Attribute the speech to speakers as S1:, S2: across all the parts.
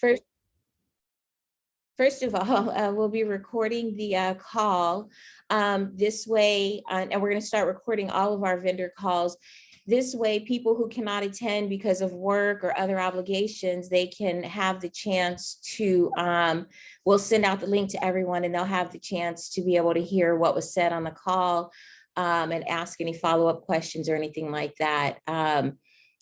S1: First, first of all, we'll be recording the call this way, and we're going to start recording all of our vendor calls. This way, people who cannot attend because of work or other obligations, they can have the chance to, we'll send out the link to everyone and they'll have the chance to be able to hear what was said on the call and ask any follow-up questions or anything like that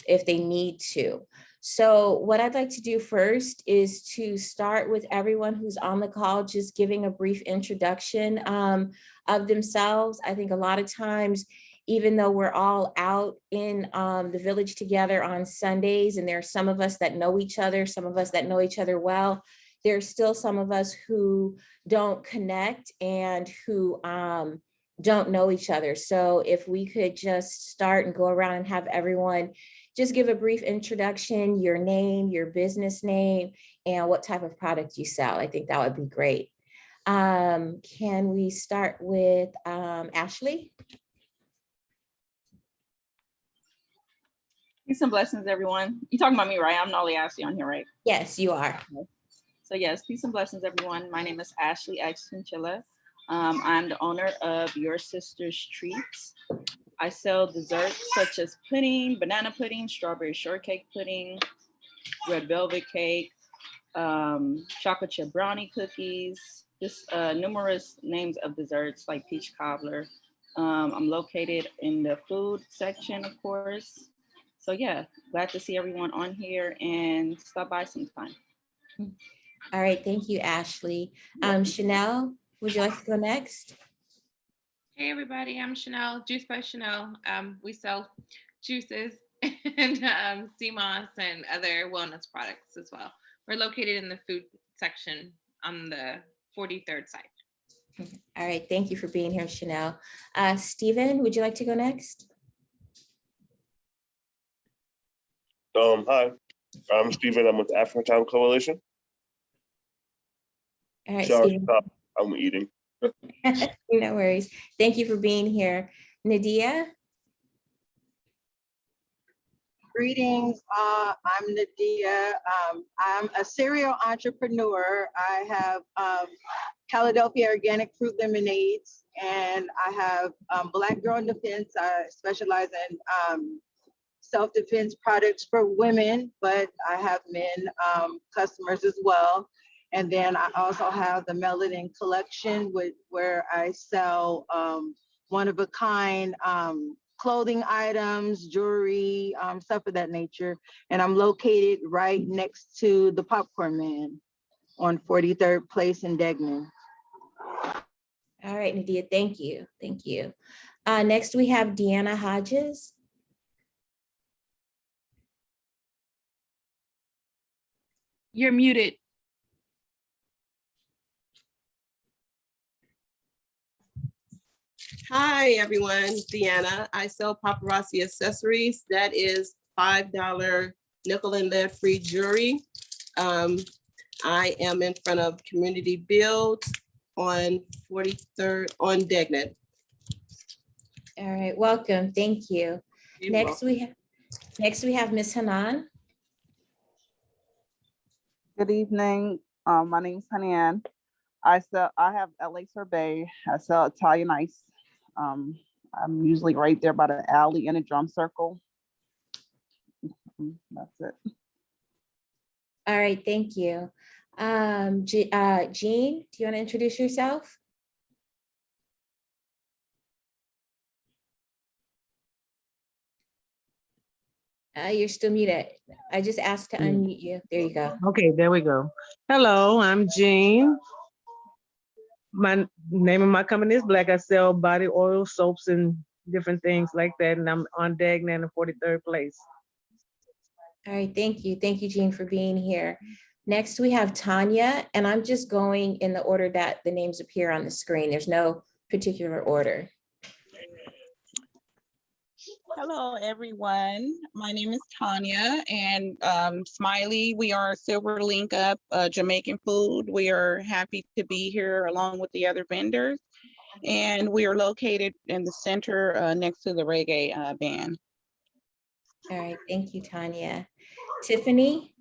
S1: if they need to. So what I'd like to do first is to start with everyone who's on the call, just giving a brief introduction of themselves. I think a lot of times, even though we're all out in the village together on Sundays, and there are some of us that know each other, some of us that know each other well, there's still some of us who don't connect and who don't know each other. So if we could just start and go around and have everyone just give a brief introduction, your name, your business name, and what type of product you sell. I think that would be great. Can we start with Ashley?
S2: Peace and blessings, everyone. You talking about me, right? I'm the only Ashley on here, right?
S1: Yes, you are.
S2: So yes, peace and blessings, everyone. My name is Ashley X Chinchilla. I'm the owner of Your Sister's Treats. I sell desserts such as pudding, banana pudding, strawberry shortcake pudding, red velvet cake, chocolate chip brownie cookies, just numerous names of desserts like peach cobbler. I'm located in the food section, of course. So yeah, glad to see everyone on here and stop by sometime.
S1: All right, thank you, Ashley. Chanel, would you like to go next?
S3: Hey everybody, I'm Chanel, Juice by Chanel. We sell juices and sea moss and other wellness products as well. We're located in the food section on the 43rd side.
S1: All right, thank you for being here, Chanel. Stephen, would you like to go next?
S4: Hi, I'm Stephen. I'm with the African Time Coalition.
S1: All right,
S4: Sorry,
S1: Stephen.
S4: I'm eating.
S1: No worries. Thank you for being here. Nadia?
S5: Greetings, I'm Nadia. I'm a serial entrepreneur. I have Philadelphia Organic Fruit Lemonades, and I have Black Girl in Defense. I specialize in self-defense products for women, but I have men customers as well. And then I also have the Melanin Collection, where I sell one-of-a-kind clothing items, jewelry, stuff of that nature. And I'm located right next to the Popcorn Man on 43rd Place in Degnan.
S1: All right, Nadia, thank you. Thank you. Next, we have Deanna Hodges.
S3: You're muted.
S6: Hi, everyone. Deanna. I sell paparazzi accessories. That is $5 nickel and lead free jewelry. I am in front of Community Build on 43rd on Degnan.
S1: All right, welcome. Thank you.
S6: You're
S1: Next we have Ms. Hanan.
S7: Good evening. My name is Hanan. I have LA Sorbet. I sell Italian ice. I'm usually right there by the alley in a drum circle. That's it.
S1: All right, thank you. Jean, do you want to introduce yourself? You're still muted. I just asked to unmute you. There you go.
S8: Okay, there we go. Hello, I'm Jean. My name of my company is Black. I sell body oil, soaps, and different things like that. And I'm on Degnan in 43rd Place.
S1: All right, thank you. Thank you, Jean, for being here. Next, we have Tanya, and I'm just going in the order that the names appear on the screen. There's no particular order.
S9: Hello, everyone. My name is Tanya, and Smiley, we are Silver Link Up Jamaican food. We are happy to be here along with the other vendors, and we are located in the center next to the reggae band.
S1: All right, thank you, Tanya. Tiffany?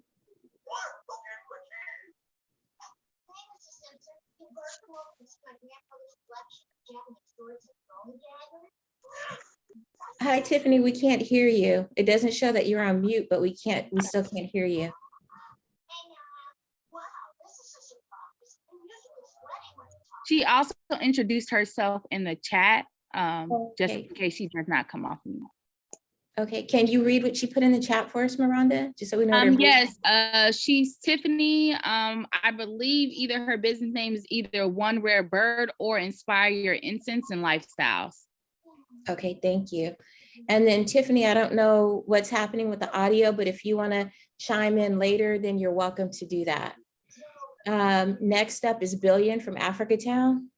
S1: Hi, Tiffany, we can't hear you. It doesn't show that you're on mute, but we still can't hear you.
S10: She also introduced herself in the chat, just
S1: Okay.
S10: in case she does not come off mute.
S1: Okay, can you read what she put in the chat for us, Miranda? Just so we know. what everybody-
S10: Yes, she's Tiffany. I believe either her business name is either One Rare Bird or Inspire Your Incense and Lifestyles.
S1: Okay, thank you. And then Tiffany, I don't know what's happening with the audio, but if you want to chime in later, then you're welcome to do that. Next up is Billion from Africa Town.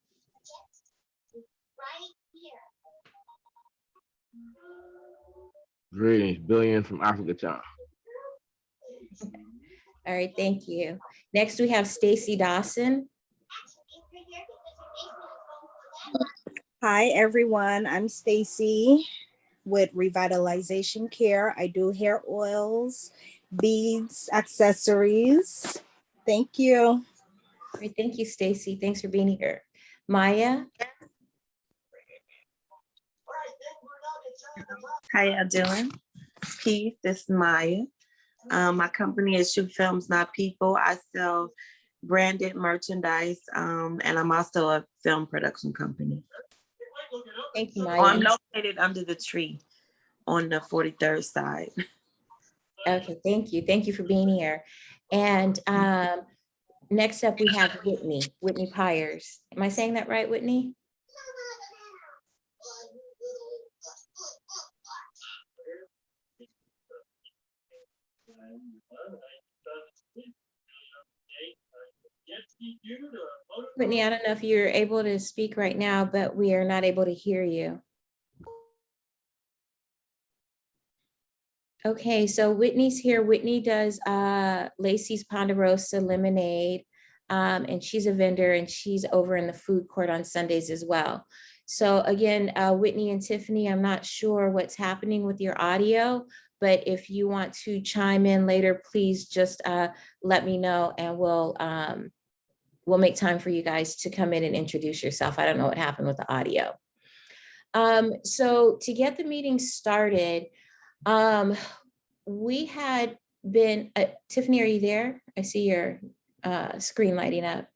S11: Greetings, Billion from Africa Town.
S1: All right, thank you. Next, we have Stacy Dawson.
S12: Hi, everyone. I'm Stacy with Revitalization Care. I do hair oils, beads, accessories. Thank you.
S1: Great, thank you, Stacy. Thanks for being here. Maya.
S13: How y'all doing? Peace, this is Maya. My company is Shoot Films Not People. I sell branded merchandise, and I'm also a film production company.
S1: Thank you,
S13: Oh,
S1: Maya.
S13: I'm located under the tree on the 43rd side.
S1: Okay, thank you. Thank you for being here. And next up, we have Whitney Pyers. Am I saying that right, Whitney? Whitney, I don't know if you're able to speak right now, but we are not able to hear you. Okay, so Whitney's here. Whitney does Lacey's Ponderosa lemonade, and she's a vendor, and she's over in the food court on Sundays as well. So again, Whitney and Tiffany, I'm not sure what's happening with your audio, but if you want to chime in later, please just let me know, and we'll make time for you guys to come in and introduce yourself. I don't know what happened with the audio. So to get the meeting started, we had been, Tiffany, are you there? I see your screen lighting up.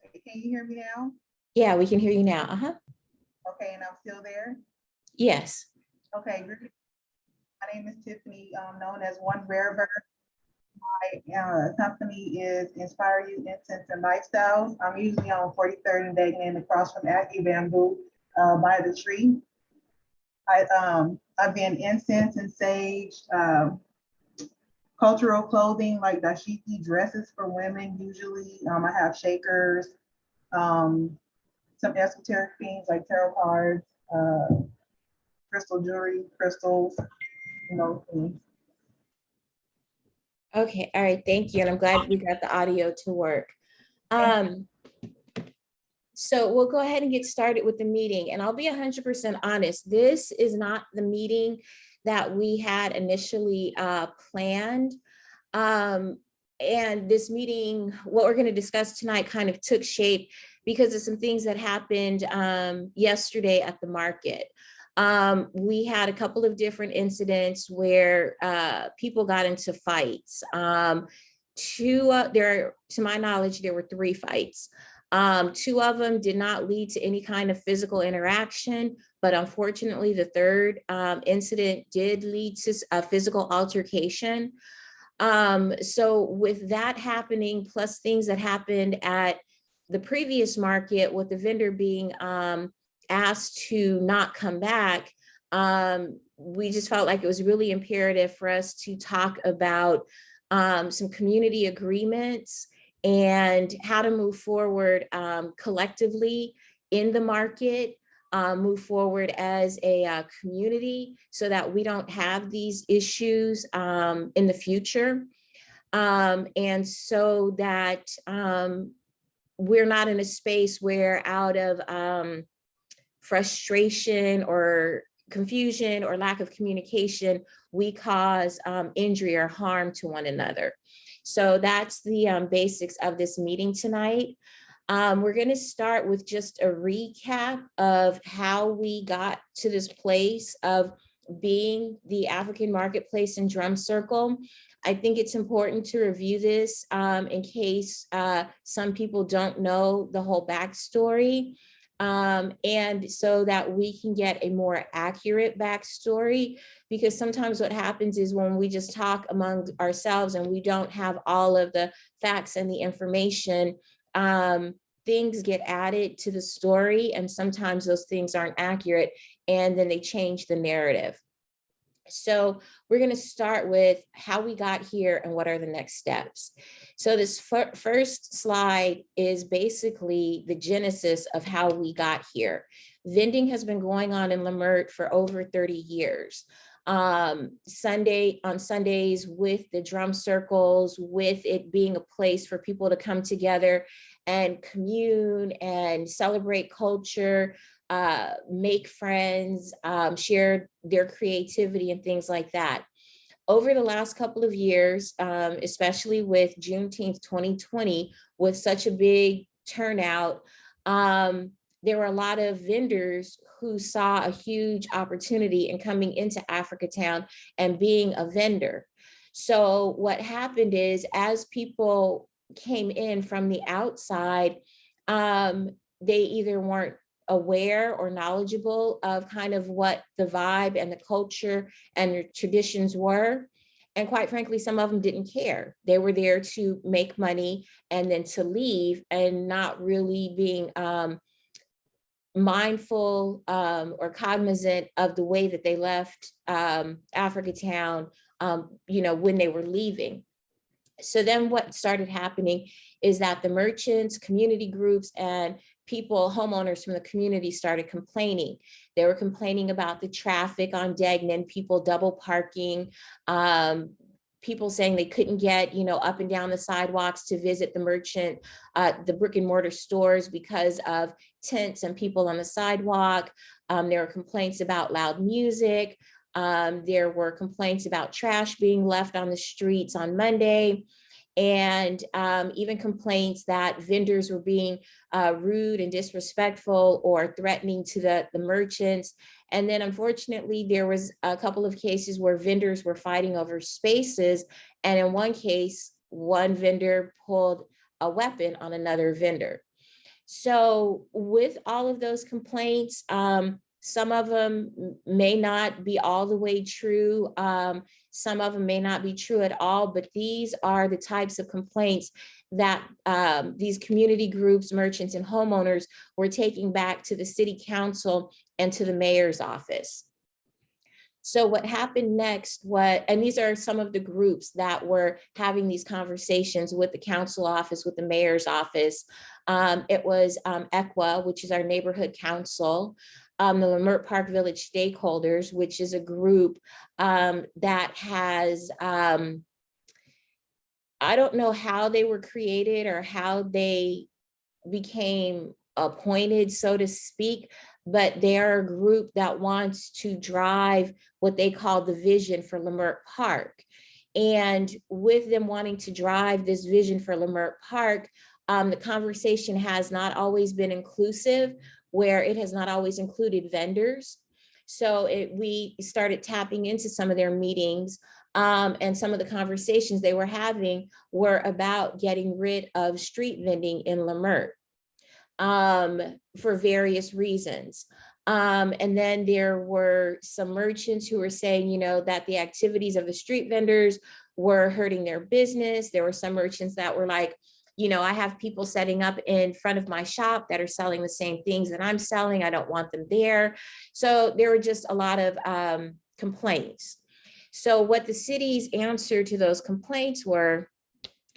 S14: Can you hear me now?
S1: Yeah, we can hear you now.
S14: Okay, and I'm still there?
S1: Yes.
S14: Okay, my name is Tiffany, known as One Rare Bird. My company is Inspire You Incense and Lifestyles. I'm usually on 43rd and Dagan across from Aggie Bamboo by the tree. I've been incense and sage, cultural clothing like dashiki dresses for women usually. I have shakers, some esoteric things like tarot cards, crystal jewelry, crystals, things.
S1: Okay, all right, thank you. And I'm glad we got the audio to work. So we'll go ahead and get started with the meeting. And I'll be 100% honest, this is not the meeting that we had initially planned. And this meeting, what we're going to discuss tonight kind of took shape because of some things that happened yesterday at the market. We had a couple of different incidents where people got into fights. To my knowledge, there were 3 fights. 2 of them did not lead to any kind of physical interaction, but unfortunately, the 3rd incident did lead to a physical altercation. So with that happening, plus things that happened at the previous market, with the vendor being asked to not come back, we just felt like it was really imperative for us to talk about some community agreements and how to move forward collectively in the market, move forward as a community so that we don't have these issues in the future. And so that we're not in a space where out of frustration or confusion or lack of communication, we cause injury or harm to one another. So that's the basics of this meeting tonight. We're going to start with just a recap of how we got to this place of being the African Marketplace and Drum Circle. I think it's important to review this in case some people don't know the whole backstory, and so that we can get a more accurate backstory, because sometimes what happens is when we just talk among ourselves and we don't have all of the facts and the information, things get added to the story, and sometimes those things aren't accurate, and then they change the narrative. So we're going to start with how we got here and what are the next steps. So this first slide is basically the genesis of how we got here. Vending has been going on in Leimert for over 30 years. On Sundays with the drum circles, with it being a place for people to come together and commune and celebrate culture, make friends, share their creativity and things like that. Over the last couple of years, especially with Juneteenth 2020, with such a big turnout, there were a lot of vendors who saw a huge opportunity in coming into Africatown and being a vendor. So what happened is, as people came in from the outside, they either weren't aware or knowledgeable of kind of what the vibe and the culture and the traditions were. And quite frankly, some of them didn't care. They were there to make money and then to leave, and not really being mindful or cognizant of the way that they left Africatown, when they were leaving. So then what started happening is that the merchants, community groups, and people, homeowners from the community started complaining. They were complaining about the traffic on Degnan, people double parking, people saying they couldn't get, up and down the sidewalks to visit the merchant, the brick and mortar stores because of tents and people on the sidewalk. There were complaints about loud music. There were complaints about trash being left on the streets on Monday, and even complaints that vendors were being rude and disrespectful or threatening to the merchants. And then unfortunately, there was a couple of cases where vendors were fighting over spaces. And in one case, one vendor pulled a weapon on another vendor. So with all of those complaints, some of them may not be all the way true. Some of them may not be true at all, but these are the types of complaints that these community groups, merchants, and homeowners were taking back to the city council and to the mayor's office. So what happened next and these are some of the groups that were having these conversations with the council office, with the mayor's office. It was EQUA, which is our neighborhood council, the Leimert Park Village Stakeholders, which is a group that has, I don't know how they were created or how they became appointed, so to speak, but they're a group that wants to drive what they call the vision for Leimert Park. And with them wanting to drive this vision for Leimert Park, the conversation has not always been inclusive, where it has not always included vendors. So we started tapping into some of their meetings, and some of the conversations they were having were about getting rid of street vending in Leimert for various reasons. And then there were some merchants who were saying, that the activities of the street vendors were hurting their business. There were some merchants that were like, I have people setting up in front of my shop that are selling the same things that I'm selling. I don't want them there. So there were just a lot of complaints. So what the city's answer to those complaints were,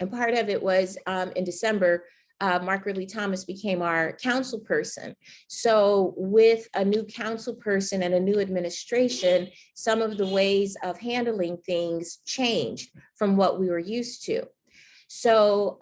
S1: and part of it was in December, Mark Ridley Thomas became our council person. So with a new council person and a new administration, some of the ways of handling things changed from what we were used to. So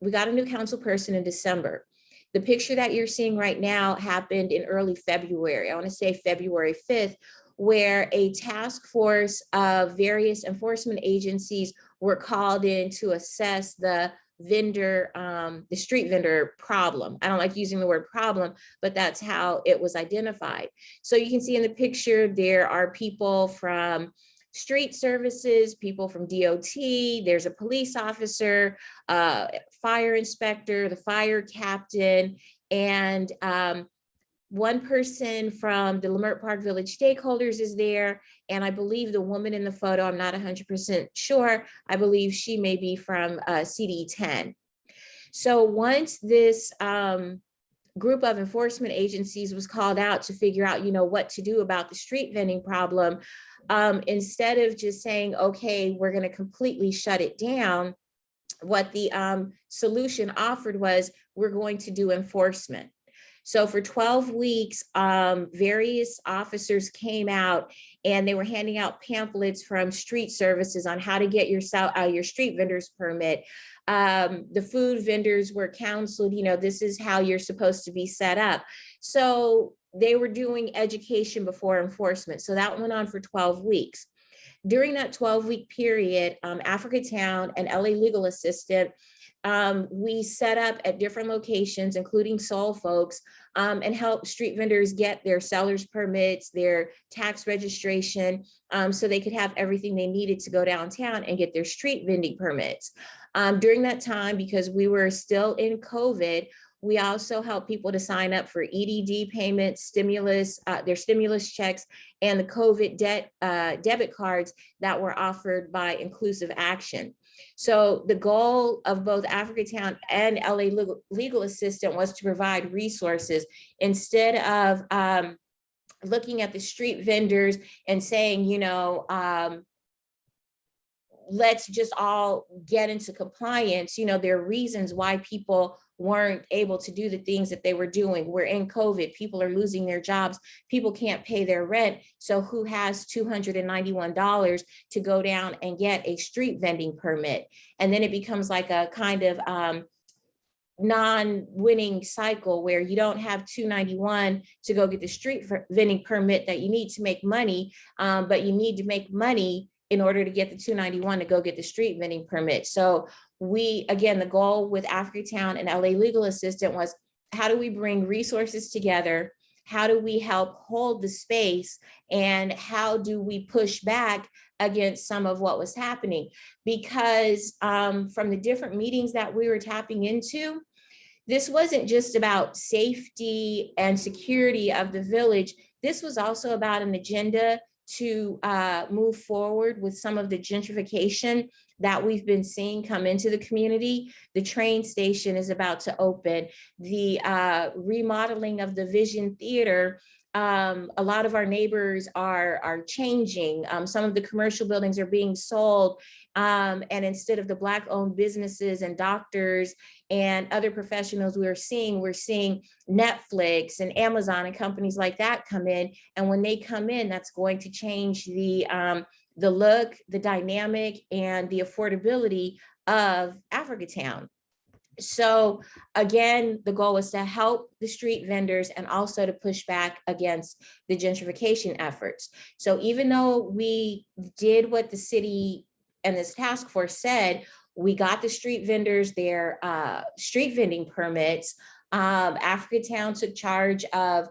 S1: we got a new council person in December. The picture that you're seeing right now happened in early February. I want to say February 5th, where a task force of various enforcement agencies were called in to assess the vendor, the street vendor problem. I don't like using the word problem, but that's how it was identified. So you can see in the picture, there are people from street services, people from DOT, there's a police officer, fire inspector, the fire captain, and one person from the Leimert Park Village stakeholders is there. And I believe the woman in the photo, I'm not 100% sure, I believe she may be from CD10. So once this group of enforcement agencies was called out to figure out, what to do about the street vending problem, instead of just saying, okay, we're going to completely shut it down, what the solution offered was, we're going to do enforcement. So for 12 weeks, various officers came out and they were handing out pamphlets from street services on how to get your street vendors permit. The food vendors were counseled, this is how you're supposed to be set up. So they were doing education before enforcement. So that went on for 12 weeks. During that 12-week period, Africatown and LA Legal Assistant, we set up at different locations, including Soul Folks, and help street vendors get their seller's permits, their tax registration, so they could have everything they needed to go downtown and get their street vending permits. During that time, because we were still in COVID, we also help people to sign up for EDD payments, stimulus, their stimulus checks, and the COVID debit cards that were offered by Inclusive Action. So the goal of both Africatown and LA Legal Assistant was to provide resources instead of looking at the street vendors and saying, let's just all get into compliance. There are reasons why people weren't able to do the things that they were doing. We're in COVID, people are losing their jobs, people can't pay their rent. So who has $291 to go down and get a street vending permit? And then it becomes like a kind of non-winning cycle where you don't have $291 to go get the street vending permit that you need to make money, but you need to make money in order to get the $291 to go get the street vending permit. So again, the goal with Africatown and LA Legal Assistant was, how do we bring resources together? How do we help hold the space? And how do we push back against some of what was happening? Because from the different meetings that we were tapping into, this wasn't just about safety and security of the village. This was also about an agenda to move forward with some of the gentrification that we've been seeing come into the community. The train station is about to open. The remodeling of the Vision Theater, a lot of our neighbors are changing. Some of the commercial buildings are being sold. And instead of the Black-owned businesses and doctors and other professionals we're seeing Netflix and Amazon and companies like that come in. And when they come in, that's going to change the look, the dynamic, and the affordability of Africatown. So again, the goal was to help the street vendors and also to push back against the gentrification efforts. So even though we did what the city and this task force said, we got the street vendors their street vending permits. Africatown took charge of,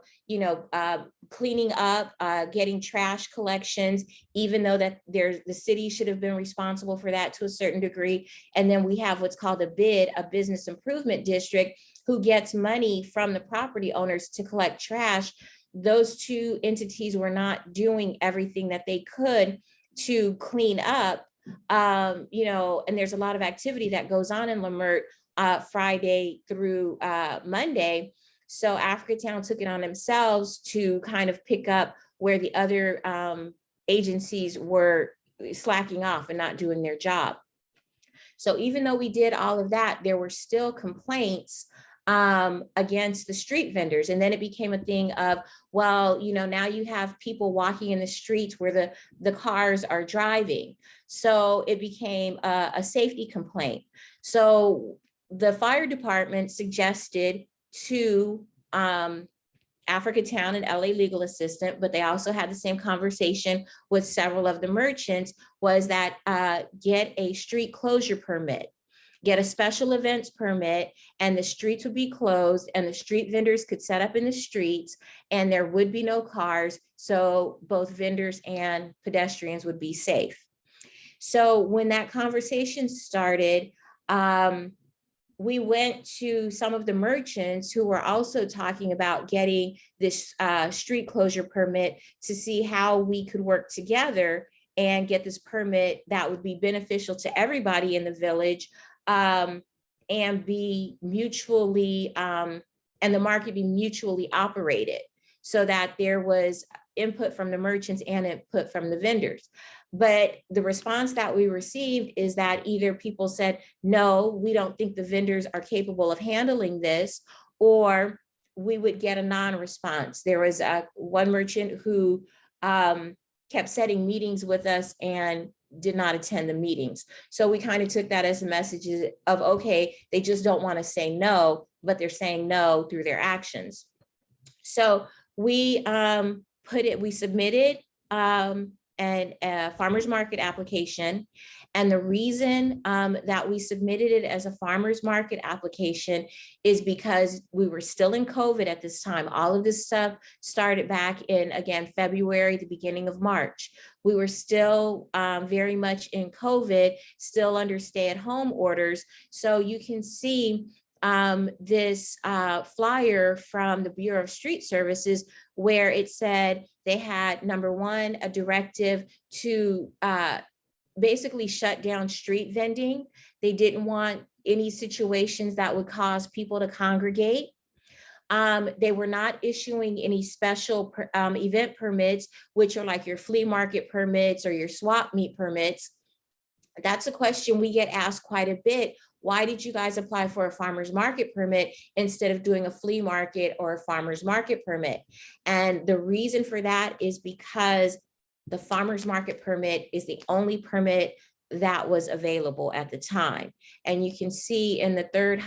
S1: cleaning up, getting trash collections, even though that the city should have been responsible for that to a certain degree. And then we have what's called a BID, a business improvement district, who gets money from the property owners to collect trash. Those two entities were not doing everything that they could to clean up. And there's a lot of activity that goes on in Leimert Friday through Monday. So Africatown took it on themselves to kind of pick up where the other agencies were slacking off and not doing their job. So even though we did all of that, there were still complaints against the street vendors. And then it became a thing of, well, now you have people walking in the streets where the cars are driving. So it became a safety complaint. So the fire department suggested to Africatown and LA Legal Assistant, but they also had the same conversation with several of the merchants, was that get a street closure permit. get a special events permit, and the streets would be closed and the street vendors could set up in the streets and there would be no cars. So both vendors and pedestrians would be safe. So when that conversation started, we went to some of the merchants who were also talking about getting this street closure permit to see how we could work together and get this permit that would be beneficial to everybody in the village, and be mutually, and the market be mutually operated, so that there was input from the merchants and input from the vendors. But the response that we received is that either people said, no, we don't think the vendors are capable of handling this, or we would get a non-response. There was one merchant who kept setting meetings with us and did not attend the meetings. So we kind of took that as a message of, okay, they just don't want to say no, but they're saying no through their actions. So we submitted a farmer's market application. And the reason that we submitted it as a farmer's market application is because we were still in COVID at this time. All of this stuff started back in, again, February, the beginning of March. We were still very much in COVID, still under stay-at-home orders. So you can see this flyer from the Bureau of Street Services where it said they had, number one, a directive to basically shut down street vending. They didn't want any situations that would cause people to congregate. They were not issuing any special event permits, which are like your flea market permits or your swap meet permits. That's a question we get asked quite a bit. Why did you guys apply for a farmer's market permit instead of doing a flea market or a farmer's market permit? And the reason for that is because the farmer's market permit is the only permit that was available at the time. And you can see in the third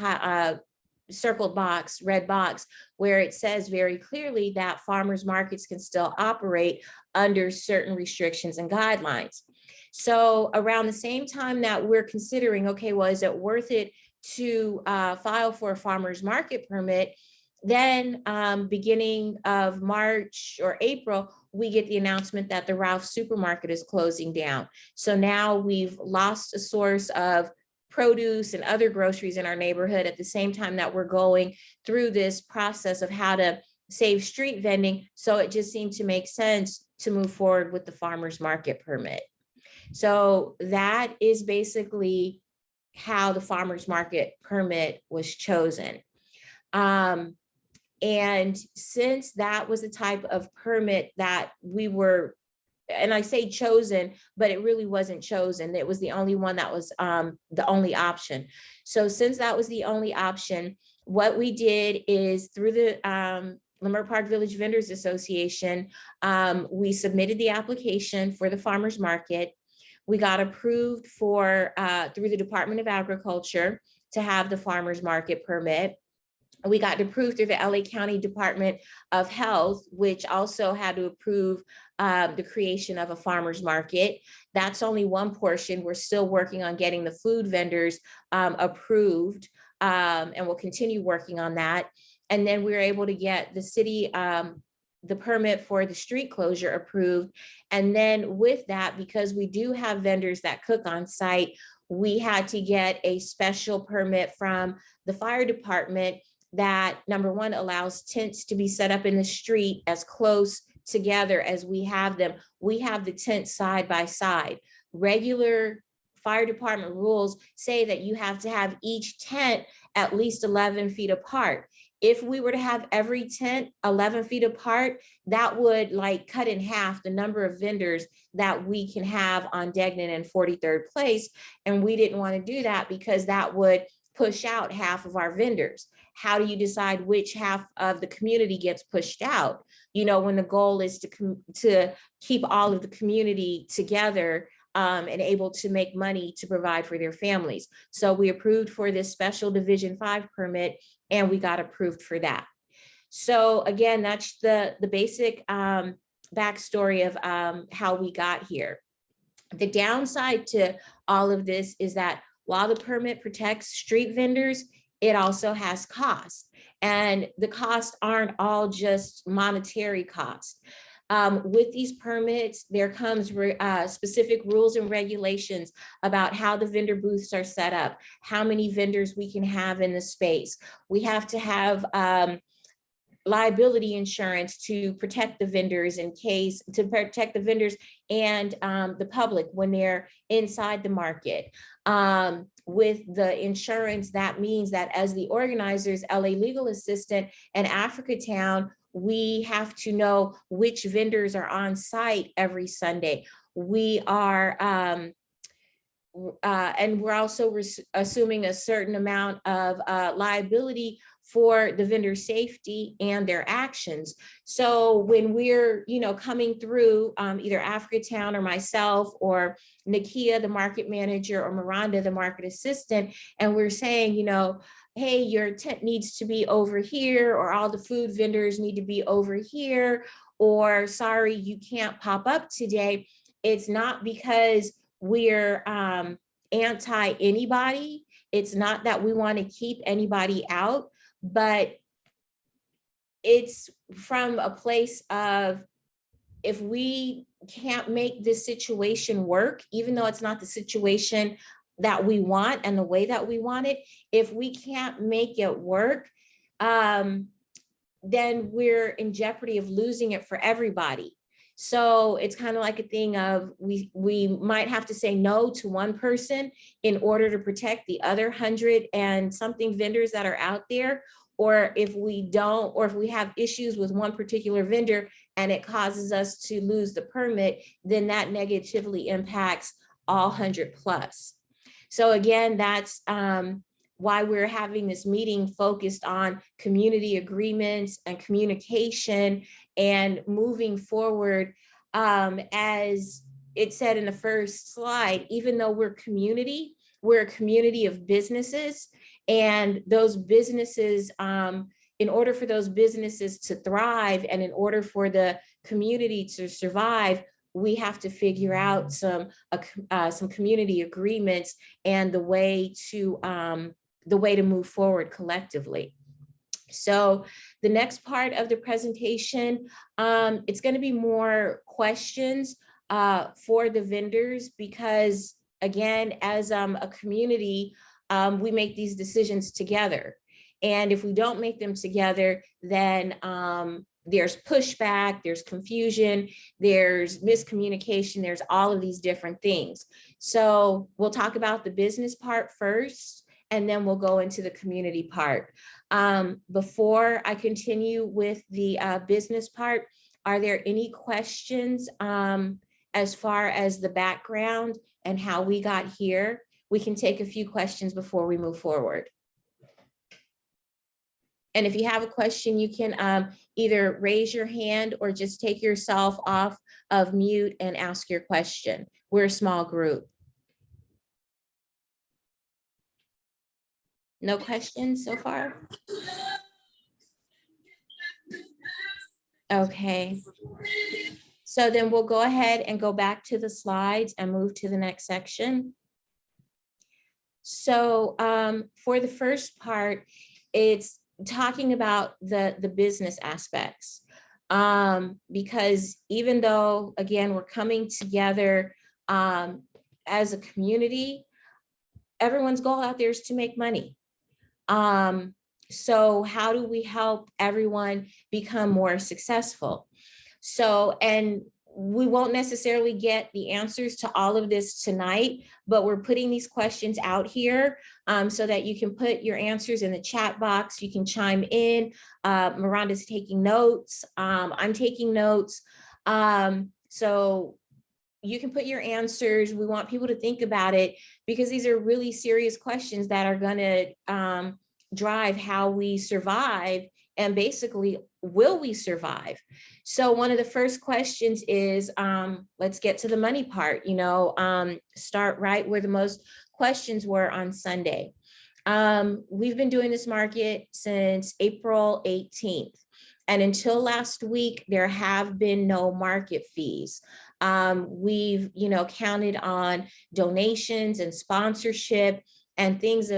S1: circled box, red box, where it says very clearly that farmers markets can still operate under certain restrictions and guidelines. So around the same time that we're considering, okay, well, is it worth it to file for a farmer's market permit? Then beginning of March or April, we get the announcement that the Ralph supermarket is closing down. So now we've lost a source of produce and other groceries in our neighborhood at the same time that we're going through this process of how to save street vending. So it just seemed to make sense to move forward with the farmer's market permit. So that is basically how the farmer's market permit was chosen. And since that was the type of permit that we were, and I say chosen, but it really wasn't chosen. It was the only one that was the only option. So since that was the only option, what we did is through the Leimert Park Village Vendors Association, we submitted the application for the farmer's market. We got approved for through the Department of Agriculture to have the farmer's market permit. We got approved through the LA County Department of Health, which also had to approve the creation of a farmer's market. That's only one portion. We're still working on getting the food vendors approved, and we'll continue working on that. And then we were able to get the city, the permit for the street closure approved. And then with that, because we do have vendors that cook on site, we had to get a special permit from the fire department that, number one, allows tents to be set up in the street as close together as we have them. We have the tents side by side. Regular fire department rules say that you have to have each tent at least 11 feet apart. If we were to have every tent 11 feet apart, that would like cut in half the number of vendors that we can have on Degnan and 43rd Place. And we didn't want to do that because that would push out half of our vendors. How do you decide which half of the community gets pushed out? You know, when the goal is to keep all of the community together and able to make money to provide for their families. So we approved for this special Division 5 permit and we got approved for that. So again, that's the basic backstory of how we got here. The downside to all of this is that while the permit protects street vendors, it also has costs. And the costs aren't all just monetary costs. With these permits, there comes specific rules and regulations about how the vendor booths are set up, how many vendors we can have in the space. We have to have liability insurance to protect the vendors to protect the vendors and the public when they're inside the market. With the insurance, that means that as the organizers, LA Legal Assistant and Africa Town, we have to know which vendors are on site every Sunday. We are, and we're also assuming a certain amount of liability for the vendor safety and their actions. So when we're, coming through either Africa Town or myself or Nakia, the market manager, or Miranda, the market assistant, and we're saying, hey, your tent needs to be over here, or all the food vendors need to be over here, or sorry, you can't pop up today. It's not because we're anti anybody. It's not that we want to keep anybody out, but it's from a place of, if we can't make this situation work, even though it's not the situation that we want and the way that we want it, if we can't make it work, then we're in jeopardy of losing it for everybody. So it's kind of like a thing of we might have to say no to one person in order to protect the other 100 and something vendors that are out there. Or if we don't, or if we have issues with one particular vendor and it causes us to lose the permit, then that negatively impacts all 100 plus. So again, that's why we're having this meeting focused on community agreements and communication and moving forward. As it said in the first slide, even though we're a community of businesses, and those businesses, in order for those businesses to thrive and in order for the community to survive, we have to figure out some community agreements and the way to move forward collectively. So the next part of the presentation, it's going to be more questions for the vendors, because again, as a community, we make these decisions together. And if we don't make them together, then there's pushback, there's confusion, there's miscommunication, there's all of these different things. So we'll talk about the business part first, and then we'll go into the community part. Before I continue with the business part, are there any questions as far as the background and how we got here? We can take a few questions before we move forward. And if you have a question, you can either raise your hand or just take yourself off of mute and ask your question. We're a small group. No questions so far? Okay. So then we'll go ahead and go back to the slides and move to the next section. So for the first part, it's talking about the business aspects, because even though, again, we're coming together as a community, everyone's goal out there is to make money. So how do we help everyone become more successful? So, and we won't necessarily get the answers to all of this tonight, but we're putting these questions out here so that you can put your answers in the chat box. You can chime in. Miranda's taking notes. I'm taking notes. So you can put your answers. We want people to think about it, because these are really serious questions that are going to drive how we survive, and basically, will we survive? So one of the first questions is, let's get to the money part, start right where the most questions were on Sunday. We've been doing this market since April 18th. And until last week, there have been no market fees. We've, counted on donations and sponsorship and things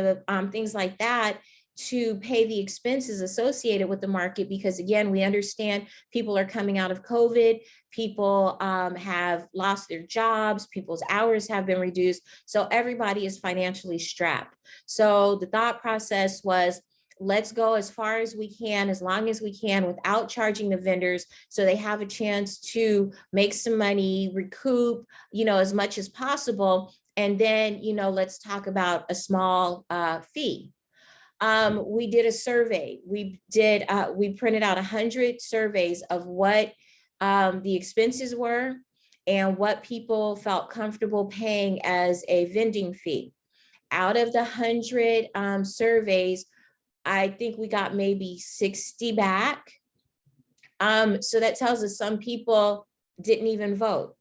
S1: like that to pay the expenses associated with the market, because again, we understand people are coming out of COVID, people have lost their jobs, people's hours have been reduced, so everybody is financially strapped. So the thought process was, let's go as far as we can, as long as we can, without charging the vendors, so they have a chance to make some money, recoup, as much as possible. And then, let's talk about a small fee. We did a survey. We printed out 100 surveys of what the expenses were and what people felt comfortable paying as a vending fee. Out of the 100 surveys, I think we got maybe 60 back. So that tells us some people didn't even vote.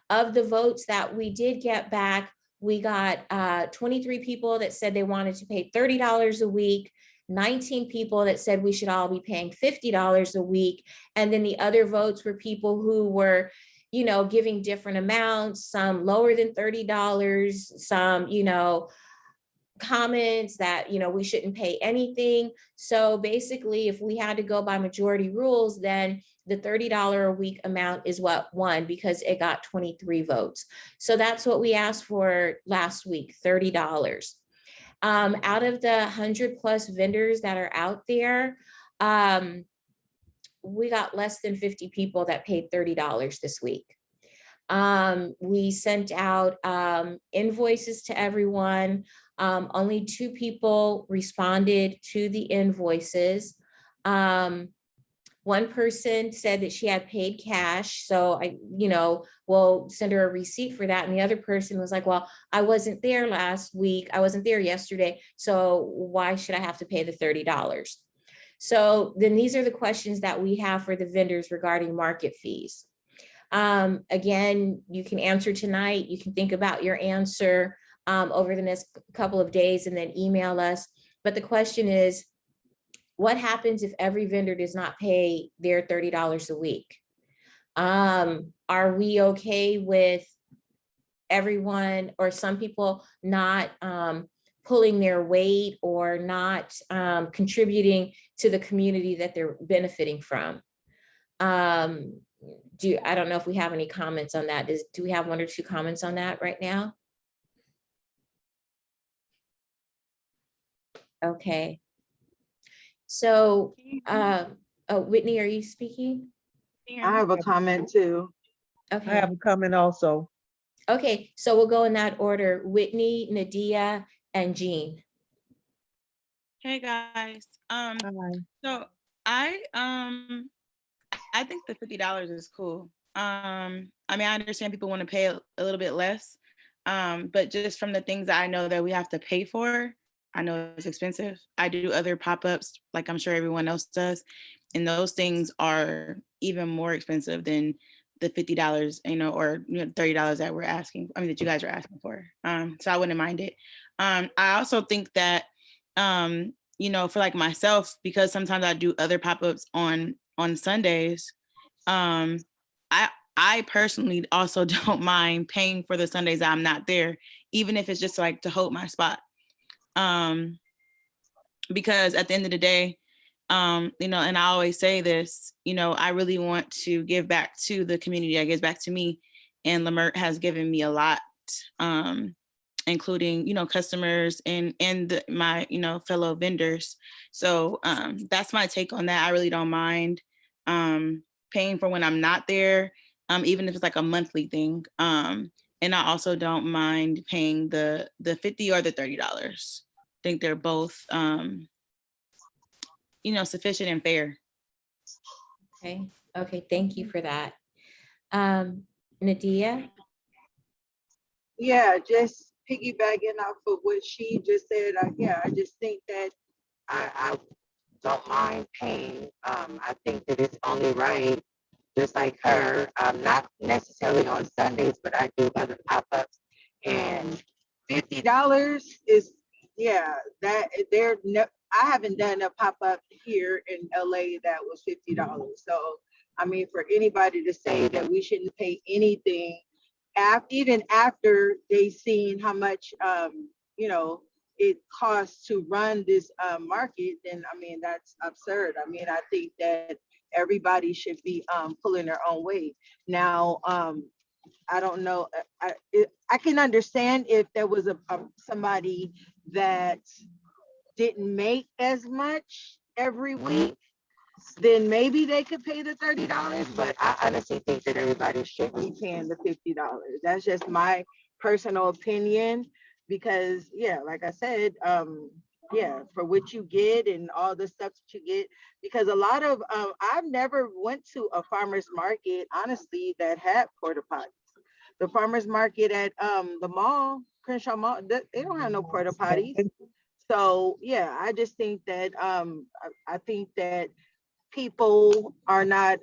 S1: Of the votes that we did get back, we got 23 people that said they wanted to pay $30 a week, 19 people that said we should all be paying $50 a week. And then the other votes were people who were, giving different amounts, some lower than $30, some, comments that, we shouldn't pay anything. So basically, if we had to go by majority rules, then the $30 a week amount is what won, because it got 23 votes. So that's what we asked for last week, $30. Out of the 100+ vendors that are out there, we got less than 50 people that paid $30 this week. We sent out invoices to everyone. Only 2 people responded to the invoices. One person said that she had paid cash, so we'll send her a receipt for that. And the other person was like, well, I wasn't there last week. I wasn't there yesterday. So why should I have to pay the $30? So then these are the questions that we have for the vendors regarding market fees. Again, you can answer tonight. You can think about your answer over the next couple of days and then email us. But the question is, what happens if every vendor does not pay their $30 a week? Are we okay with everyone or some people not pulling their weight or not contributing to the community that they're benefiting from? I don't know if we have any comments on that. Do we have 1 or 2 comments on that right now? Okay. So, Whitney, are you speaking?
S5: I have a comment too.
S1: Okay.
S8: I have a comment also.
S1: Okay, so we'll go in that order. Whitney, Nadia, and Jean.
S2: Hey guys.
S8: Hi.
S2: So I think the $50 is cool. I understand people want to pay a little bit less, but just from the things that I know that we have to pay for, I know it's expensive. I do other pop-ups, like I'm sure everyone else does, and those things are even more expensive than the $50, or $30 that we're asking. That you guys are asking for. So I wouldn't mind it. I also think that, for like myself, because sometimes I do other pop-ups on Sundays. I personally also don't mind paying for the Sundays that I'm not there, even if it's just like to hold my spot. Because at the end of the day, and I always say this, I really want to give back to the community that gives back to me, and Lamert has given me a lot, including, customers and my, fellow vendors. So that's my take on that. I really don't mind paying for when I'm not there, even if it's like a monthly thing. And I also don't mind paying the $50 or the $30. I think they're both, sufficient and fair.
S1: Okay, thank you for that. Nadia?
S5: Yeah, just piggybacking off of what she just said. I just think that I don't mind paying. I think that it's only right, just like her, not necessarily on Sundays, but I do other pop-ups. And $50 is, I haven't done a pop-up here in LA that was $50. So, for anybody to say that we shouldn't pay anything, even after they seen how much, it costs to run this market, then I mean, that's absurd. I mean, I think that everybody should be pulling their own weight. Now, I don't know. I can understand if there was somebody that didn't make as much every week, then maybe they could pay the $30. But I honestly think that everybody should be paying the $50. That's just my personal opinion, because yeah, like I said, yeah, for what you get and all the stuff that you get, because a lot of I've never went to a farmer's market, honestly, that had porta potties. The farmer's market at the mall, Crenshaw Mall, they don't have no porta potties. So yeah, I just think that I think that people are not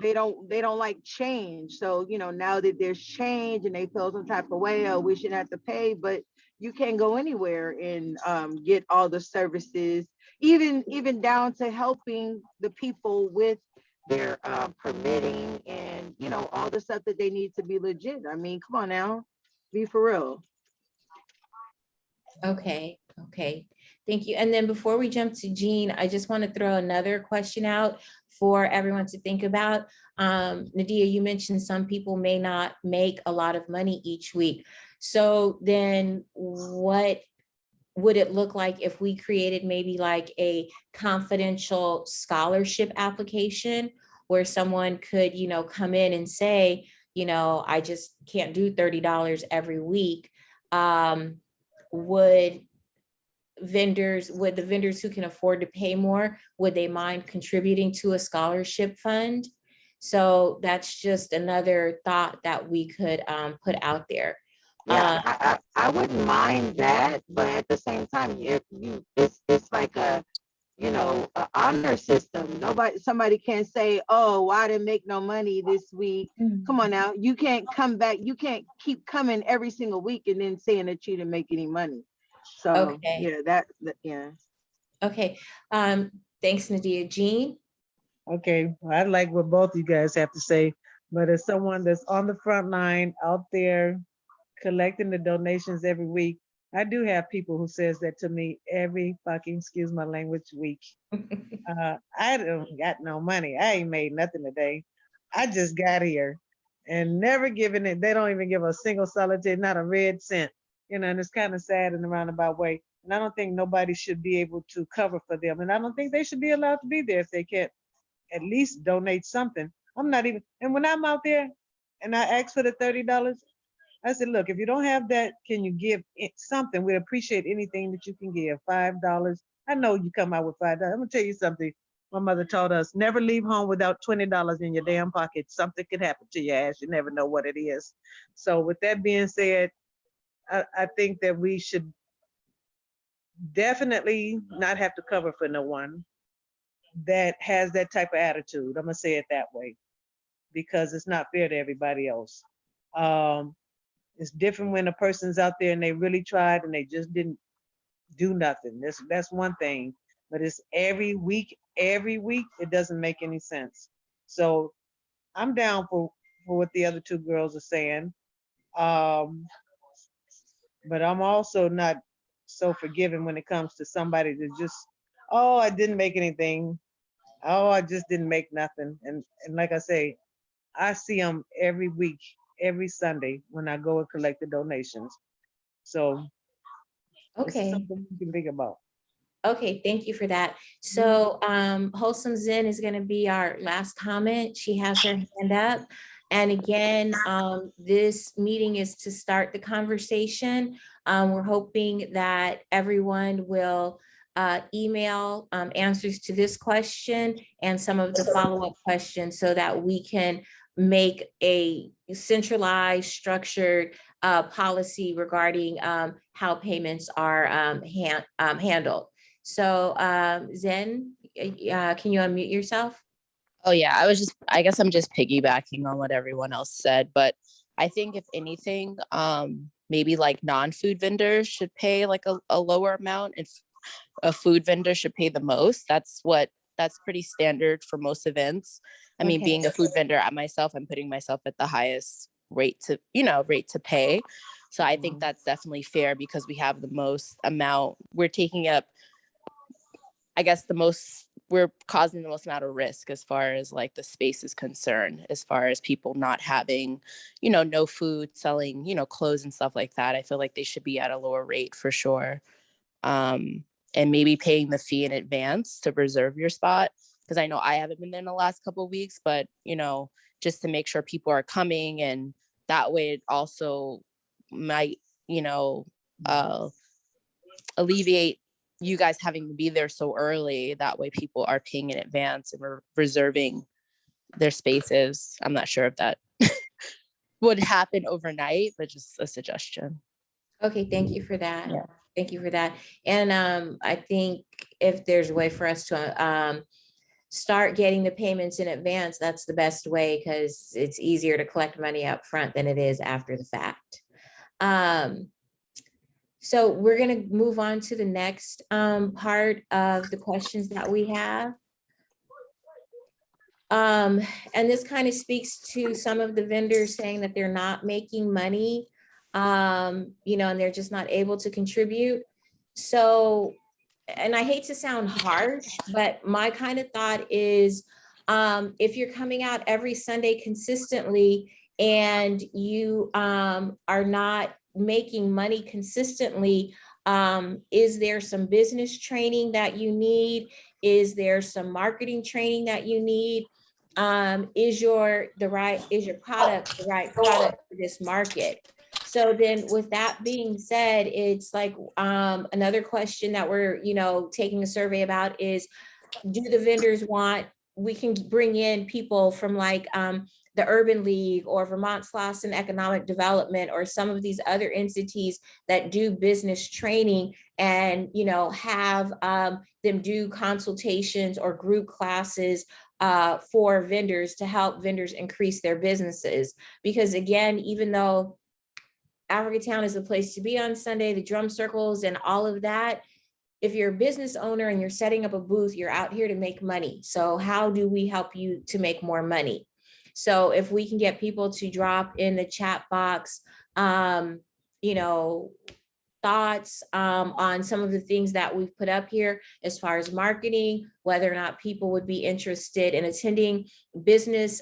S5: they don't like change. So you know, now that there's change and they feel some type of way, oh, we shouldn't have to pay, but you can't go anywhere and get all the services, even down to helping the people with their permitting and you know all the stuff that they need to be legit. I mean, come on now, be for real.
S1: Okay, okay, thank you. And then before we jump to Jean, I just want to throw another question out for everyone to think about. Nadia, you mentioned some people may not make a lot of money each week. So then what would it look like if we created maybe like a confidential scholarship application where someone could, you know, come in and say, you know, I just can't do $30 every week. Would the vendors who can afford to pay more, would they mind contributing to a scholarship fund? So that's just another thought that we could put out there.
S5: Yeah, I wouldn't mind that, but at the same time, if it's like a, you know, a honor system. Somebody can't say, oh, I didn't make no money this week. Come on now, you can't come back. You can't keep coming every single week and then saying that you didn't make any money. So
S1: Okay.
S5: yeah, yeah.
S1: Okay, thanks, Nadia. Jean?
S8: Okay, well, I like what both you guys have to say, but as someone that's on the front line out there collecting the donations every week, I do have people who says that to me every fucking, excuse my language, week. I don't got no money. I ain't made nothing today. I just got here and never given it. They don't even give a single solitary, not a red cent. You know, and it's kind of sad in a roundabout way. And I don't think nobody should be able to cover for them. And I don't think they should be allowed to be there if they can't at least donate something. I'm not even, and when I'm out there and I ask for the $30, I said, look, if you don't have that, can you give something? We appreciate anything that you can give. $5. I know you come out with $5. I'm gonna tell you something. My mother taught us, never leave home without $20 in your damn pocket. Something could happen to your ass. You never know what it is. So with that being said, I think that we should definitely not have to cover for no one that has that type of attitude. I'm gonna say it that way, because it's not fair to everybody else. It's different when a person's out there and they really tried and they just didn't do nothing. That's one thing, but it's every week, it doesn't make any sense. So I'm down for what the other two girls are saying. But I'm also not so forgiving when it comes to somebody that just, oh, I didn't make anything. Oh, I just didn't make nothing. And like I say, I see them every week, every Sunday when I go and collect the donations. So this is
S1: Okay.
S8: something you can think about.
S1: Okay, thank you for that. So Wholesome Zen is going to be our last comment. She has her hand up. And again, this meeting is to start the conversation. We're hoping that everyone will email answers to this question and some of the follow-up questions so that we can make a centralized, structured policy regarding how payments are handled. So Zen, can you unmute yourself?
S15: Oh yeah, I guess I'm just piggybacking on what everyone else said, but I think if anything, maybe like non-food vendors should pay like a lower amount. If a food vendor should pay the most, that's pretty standard for most events. I mean, being a food vendor, I'm putting myself at the highest rate to pay. So I think that's definitely fair because we have the most amount, we're taking up, I guess we're causing the most amount of risk as far as like the space is concerned, as far as people not having, no food, selling, clothes and stuff like that. I feel like they should be at a lower rate for sure. And maybe paying the fee in advance to reserve your spot. Because I know I haven't been there in the last couple of weeks, but, just to make sure people are coming, and that way it also might, alleviate you guys having to be there so early. That way people are paying in advance and reserving their spaces. I'm not sure if that would happen overnight, but just a suggestion.
S1: Okay, thank you for that.
S15: Yeah.
S1: Thank you for that. And I think if there's a way for us to start getting the payments in advance, that's the best way, because it's easier to collect money up front than it is after the fact. So we're going to move on to the next part of the questions that we have. And this kind of speaks to some of the vendors saying that they're not making money, and they're just not able to contribute. So, and I hate to sound harsh, but my kind of thought is, if you're coming out every Sunday consistently and you are not making money consistently, is there some business training that you need? Is there some marketing training that you need? Is your product the right product for this market? So then with that being said, it's like another question that we're, taking a survey about is, do the vendors want, we can bring in people from like the Urban League or Vermont Slauson Economic Development or some of these other entities that do business training, and, have them do consultations or group classes for vendors to help vendors increase their businesses. Because again, even though Africatown is a place to be on Sunday, the drum circles and all of that, if you're a business owner and you're setting up a booth, you're out here to make money. So how do we help you to make more money? So if we can get people to drop in the chat box, thoughts on some of the things that we've put up here as far as marketing, whether or not people would be interested in attending business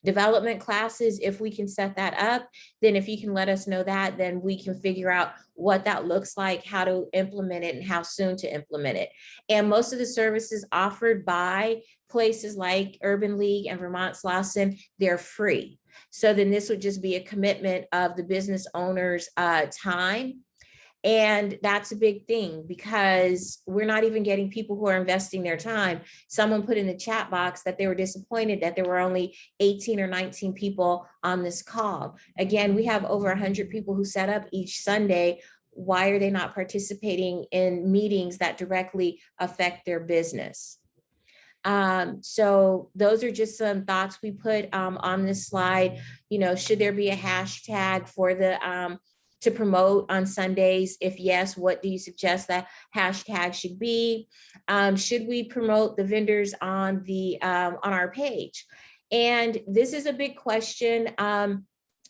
S1: development classes. If we can set that up, then if you can let us know that, then we can figure out what that looks like, how to implement it, and how soon to implement it. And most of the services offered by places like Urban League and Vermont Slauson, they're free. So then this would just be a commitment of the business owner's time. And that's a big thing, because we're not even getting people who are investing their time. Someone put in the chat box that they were disappointed that there were only 18 or 19 people on this call. Again, we have over 100 people who set up each Sunday. Why are they not participating in meetings that directly affect their business? So those are just some thoughts we put on this slide. Should there be a hashtag for the to promote on Sundays? If yes, what do you suggest that hashtag should be? Should we promote the vendors on the on our page? And this is a big question,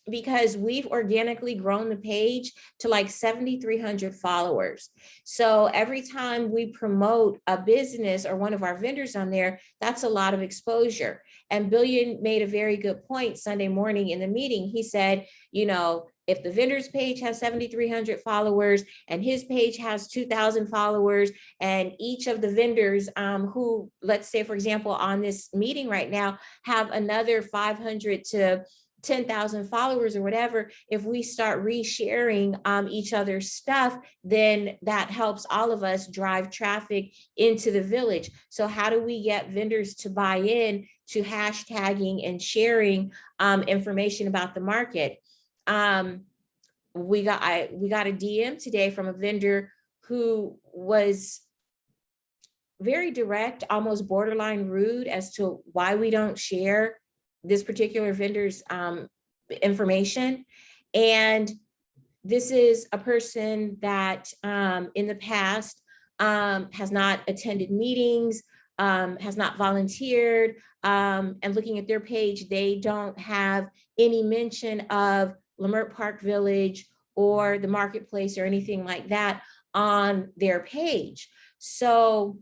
S1: because we've organically grown the page to like 7,300 followers. So every time we promote a business or one of our vendors on there, that's a lot of exposure. And Billion made a very good point Sunday morning in the meeting. He said, if the vendor's page has 7,300 followers and his page has 2,000 followers, and each of the vendors who, let's say, for example, on this meeting right now, have another 500 to 10,000 followers or whatever, if we start resharing each other's stuff, then that helps all of us drive traffic into the village. So how do we get vendors to buy in to hashtagging and sharing information about the market? We got a DM today from a vendor who was very direct, almost borderline rude as to why we don't share this particular vendor's information. And this is a person that in the past has not attended meetings, has not volunteered, and looking at their page, they don't have any mention of Leimert Park Village or the marketplace or anything like that on their page. So,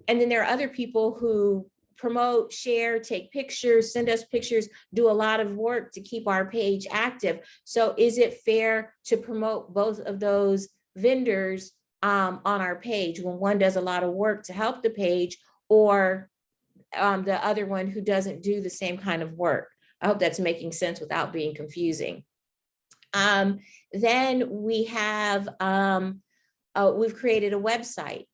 S1: and then there are other people who promote, share, take pictures, send us pictures, do a lot of work to keep our page active. So is it fair to promote both of those vendors on our page when one does a lot of work to help the page, or the other one who doesn't do the same kind of work? I hope that's making sense without being confusing. Then we have, we've created a website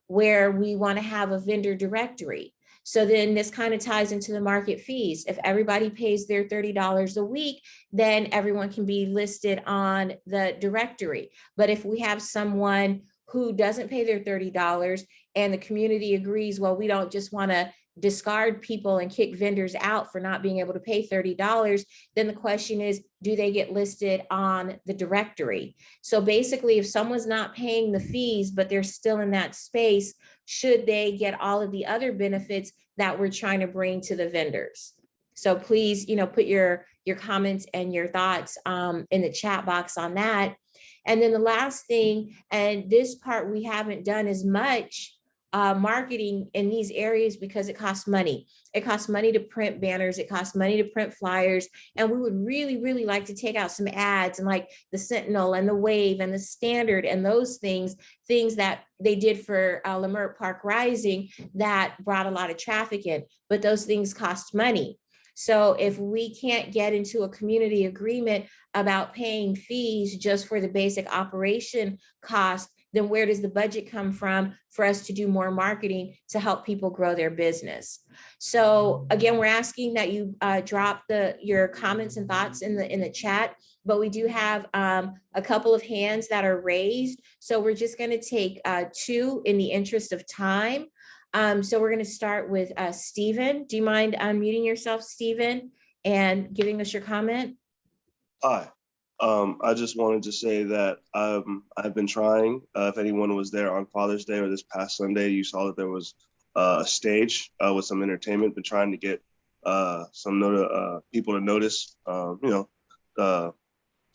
S1: where we want to have a vendor directory. So then this kind of ties into the market fees. If everybody pays their $30 a week, then everyone can be listed on the directory. But if we have someone who doesn't pay their $30 and the community agrees, well, we don't just want to discard people and kick vendors out for not being able to pay $30, then the question is, do they get listed on the directory? So basically, if someone's not paying the fees, but they're still in that space, should they get all of the other benefits that we're trying to bring to the vendors? So please, put your comments and your thoughts in the chat box on that. And then the last thing, and this part we haven't done as much, marketing in these areas because it costs money. It costs money to print banners. It costs money to print flyers. And we would really, really like to take out some ads and like the Sentinel and the Wave and the Standard and those things that they did for Leimert Park Rising that brought a lot of traffic in, but those things cost money. So if we can't get into a community agreement about paying fees just for the basic operation cost, then where does the budget come from for us to do more marketing to help people grow their business? So again, we're asking that you drop your comments and thoughts in the chat, but we do have a couple of hands that are raised. So we're just gonna take 2 in the interest of time. So we're gonna start with Stephen. Do you mind unmuting yourself, Stephen, and giving us your comment?
S4: Hi. I just wanted to say that I've been trying. If anyone was there on Father's Day or this past Sunday, you saw that there was a stage with some entertainment. Been trying to get some people to notice, the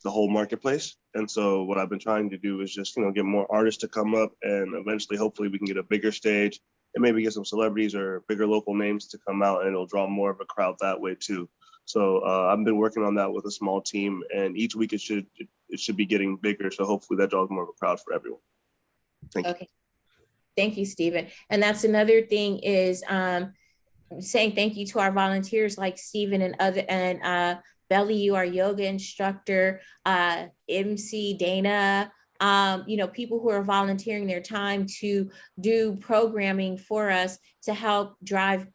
S4: whole marketplace. And so what I've been trying to do is just get more artists to come up, and eventually, hopefully, we can get a bigger stage and maybe get some celebrities or bigger local names to come out, and it'll draw more of a crowd that way too. So I've been working on that with a small team, and each week it should be getting bigger. So hopefully that draws more of a crowd for everyone. Thank you.
S1: Okay. Thank you, Stephen. And that's another thing is saying thank you to our volunteers like Stephen and Belly, you, our yoga instructor, MC Dana, people who are volunteering their time to do programming for us to help drive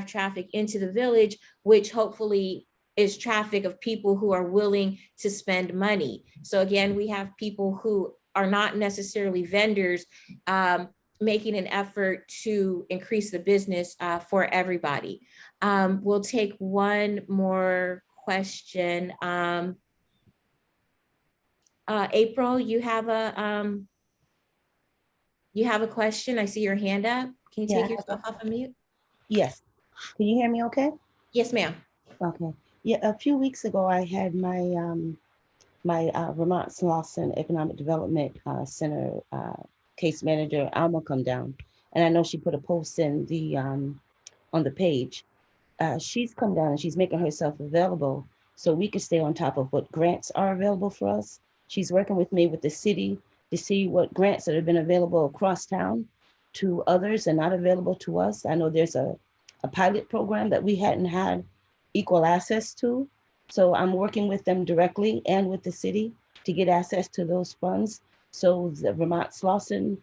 S1: traffic into the village, which hopefully is traffic of people who are willing to spend money. So again, we have people who are not necessarily vendors making an effort to increase the business for everybody. We'll take one more question. April, you have a question. I see your hand up. Can you take yourself off of mute?
S16: Yes. Can you hear me okay?
S1: Yes, ma'am.
S16: Okay. Yeah, a few weeks ago, I had my Vermont Slauson Economic Development Center case manager, Alma, come down. And I know she put a post in the on the page. She's come down and she's making herself available so we can stay on top of what grants are available for us. She's working with me with the city to see what grants that have been available across town to others and not available to us. I know there's a pilot program that we hadn't had equal access to. So I'm working with them directly and with the city to get access to those funds. So the Vermont Slauson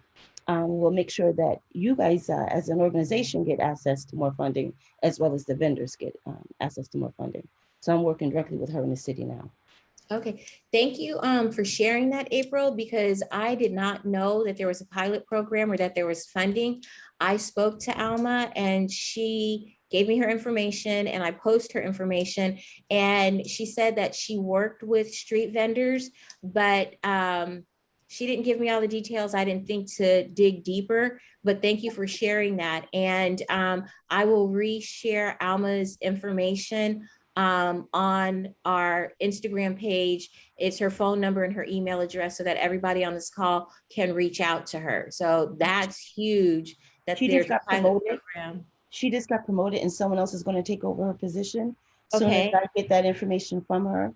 S16: will make sure that you guys as an organization get access to more funding, as well as the vendors get access to more funding. So I'm working directly with her in the city now.
S1: Okay, thank you for sharing that, April, because I did not know that there was a pilot program or that there was funding. I spoke to Alma and she gave me her information and I posted her information, and she said that she worked with street vendors, but she didn't give me all the details. I didn't think to dig deeper, but thank you for sharing that. And I will reshare Alma's information on our Instagram page. It's her phone number and her email address so that everybody on this call can reach out to her. So that's huge that
S16: She
S1: there's
S16: just
S1: a
S16: got
S1: pilot
S16: promoted.
S1: program.
S16: She just got promoted and someone else is going to take over her position. Soon as
S1: Okay.
S16: I get that information from her,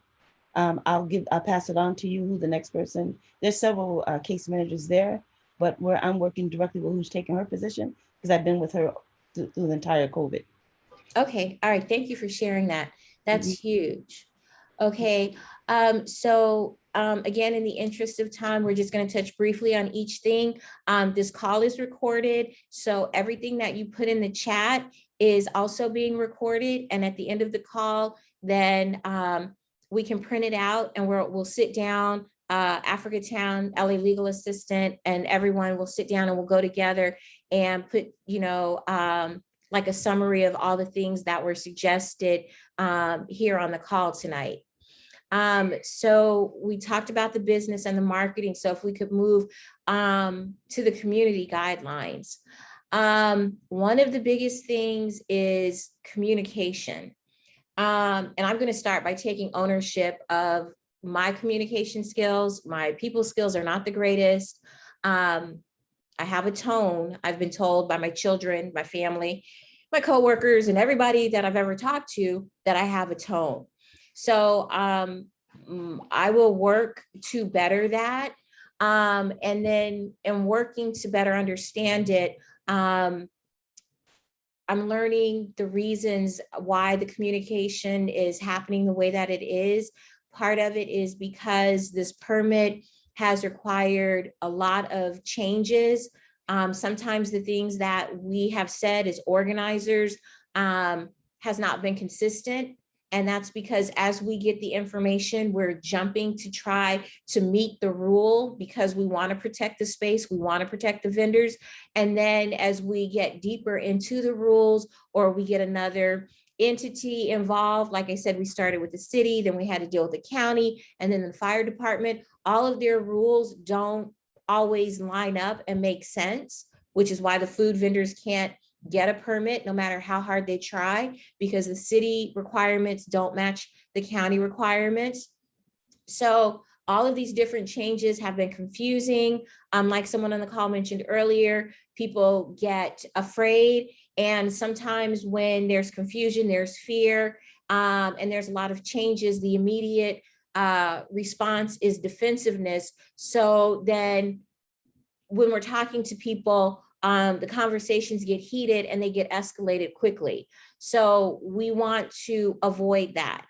S16: I'll pass it on to you, who the next person. There's several case managers there, but where I'm working directly with who's taking her position, because I've been with her through the entire COVID.
S1: Okay, all right, thank you for sharing that. That's
S16: Mhm.
S1: huge. Okay, again, in the interest of time, we're just gonna touch briefly on each thing. This call is recorded, so everything that you put in the chat is also being recorded, and at the end of the call, then we can print it out and we'll sit down, Africa Town, LA Legal Assistant, and everyone will sit down and we'll go together and put, like a summary of all the things that were suggested here on the call tonight. So we talked about the business and the marketing. So if we could move to the community guidelines. One of the biggest things is communication. And I'm going to start by taking ownership of my communication skills. My people skills are not the greatest. I have a tone. I've been told by my children, my family, my coworkers, and everybody that I've ever talked to that I have a tone. So I will work to better that. And then in working to better understand it, I'm learning the reasons why the communication is happening the way that it is. Part of it is because this permit has required a lot of changes. Sometimes the things that we have said as organizers has not been consistent. And that's because as we get the information, we're jumping to try to meet the rule because we want to protect the space, we want to protect the vendors. And then as we get deeper into the rules or we get another entity involved, like I said, we started with the city, then we had to deal with the county and then the fire department. All of their rules don't always line up and make sense, which is why the food vendors can't get a permit no matter how hard they try, because the city requirements don't match the county requirements. So all of these different changes have been confusing. Like someone on the call mentioned earlier, people get afraid. And sometimes when there's confusion, there's fear, and there's a lot of changes, the immediate response is defensiveness. So then when we're talking to people, the conversations get heated and they get escalated quickly. So we want to avoid that.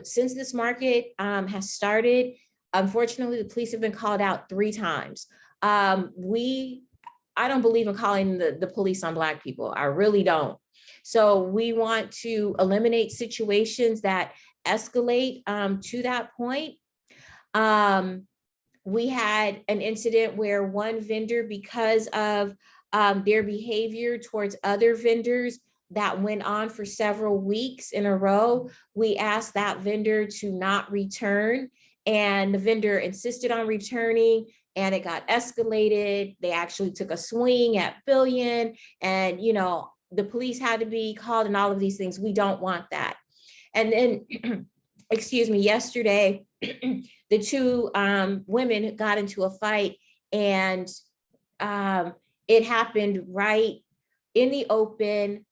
S1: Since this market has started, unfortunately, the police have been called out 3 times. I don't believe in calling the police on Black people. I really don't. So we want to eliminate situations that escalate to that point. We had an incident where one vendor, because of their behavior towards other vendors that went on for several weeks in a row, we asked that vendor to not return, and the vendor insisted on returning and it got escalated. They actually took a swing at Billion and, the police had to be called and all of these things. We don't want that. And then, excuse me, yesterday, the 2 women got into a fight and it happened right in the open,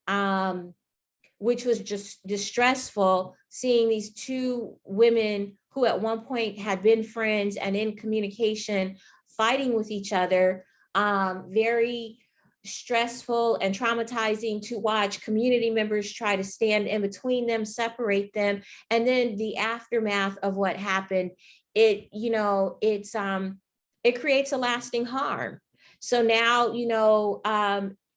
S1: which was just distressful, seeing these 2 women who at one point had been friends and in communication, fighting with each other. Very stressful and traumatizing to watch community members try to stand in between them, separate them. And then the aftermath of what happened, it creates a lasting harm. So now,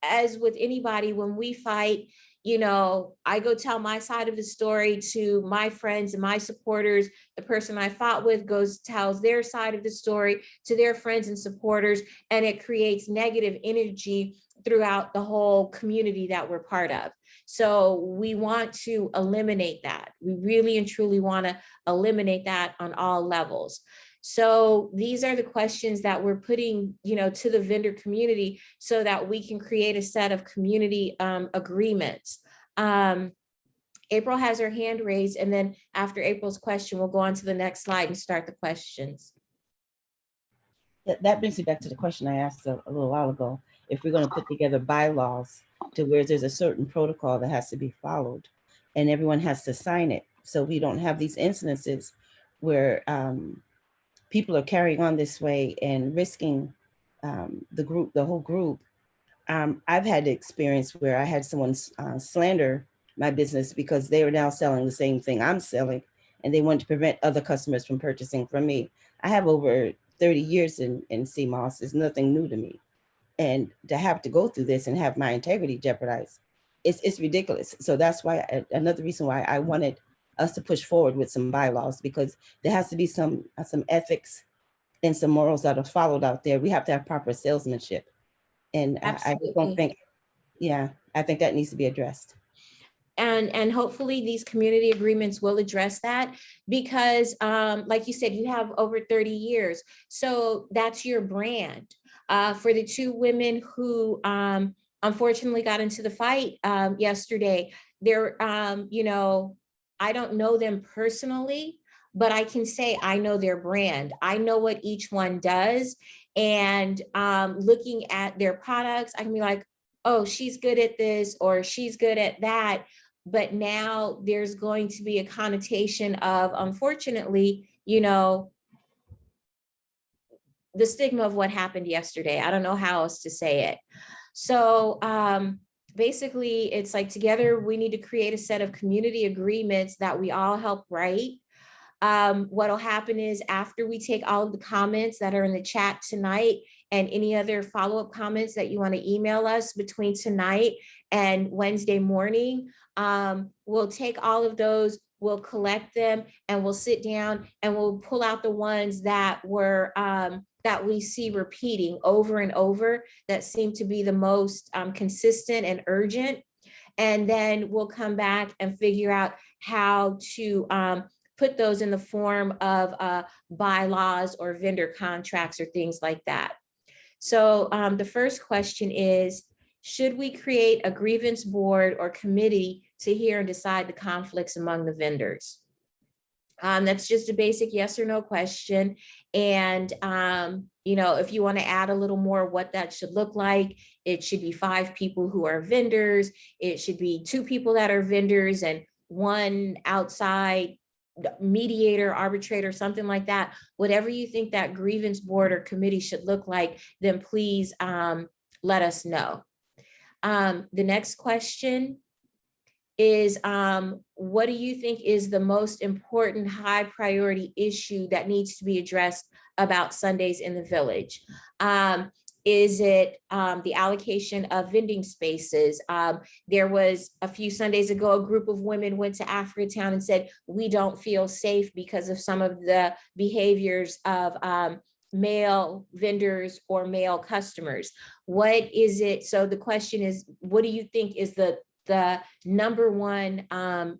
S1: as with anybody, when we fight, I go tell my side of the story to my friends and my supporters. The person I fought with tells their side of the story to their friends and supporters, and it creates negative energy throughout the whole community that we're part of. So we want to eliminate that. We really and truly want to eliminate that on all levels. So these are the questions that we're putting, to the vendor community so that we can create a set of community agreements. April has her hand raised, and then after April's question, we'll go on to the next slide and start the questions.
S16: That brings me back to the question I asked a little while ago. If we're going to put together bylaws to where there's a certain protocol that has to be followed and everyone has to sign it, so we don't have these incidences where people are carrying on this way and risking the whole group. I've had the experience where I had someone slander my business because they were now selling the same thing I'm selling, and they wanted to prevent other customers from purchasing from me. I have over 30 years in CMOS. It's nothing new to me. And to have to go through this and have my integrity jeopardized, it's ridiculous. So that's why, another reason why I wanted us to push forward with some bylaws, because there has to be some ethics and some morals that are followed out there. We have to have proper salesmanship. And I just don't think, yeah, I think that needs to be addressed.
S1: And hopefully these community agreements will address that, because like you said, you have over 30 years. So that's your brand. For the two women who unfortunately got into the fight yesterday, they're, you know, I don't know them personally, but I can say I know their brand. I know what each one does. And looking at their products, I can be like, oh, she's good at this, or she's good at that. But now there's going to be a connotation of, unfortunately, you know, the stigma of what happened yesterday. I don't know how else to say it. So basically, it's like, together we need to create a set of community agreements that we all help write. What'll happen is, after we take all of the comments that are in the chat tonight and any other follow-up comments that you want to email us between tonight and Wednesday morning, we'll take all of those, we'll collect them, and we'll sit down and we'll pull out the ones that were that we see repeating over and over, that seem to be the most consistent and urgent. And then we'll come back and figure out how to put those in the form of bylaws or vendor contracts or things like that. So the first question is, should we create a grievance board or committee to hear and decide the conflicts among the vendors? That's just a basic yes or no question. And, you know, if you want to add a little more what that should look like, it should be 5 people who are vendors. It should be 2 people that are vendors and 1 outside mediator, arbitrator, something like that. Whatever you think that grievance board or committee should look like, then please let us know. The next question is, what do you think is the most important high priority issue that needs to be addressed about Sundays in the Village? Is it the allocation of vending spaces? There was a few Sundays ago, a group of women went to Africatown and said, we don't feel safe because of some of the behaviors of male vendors or male customers. What is it? So the question is, what do you think is the number one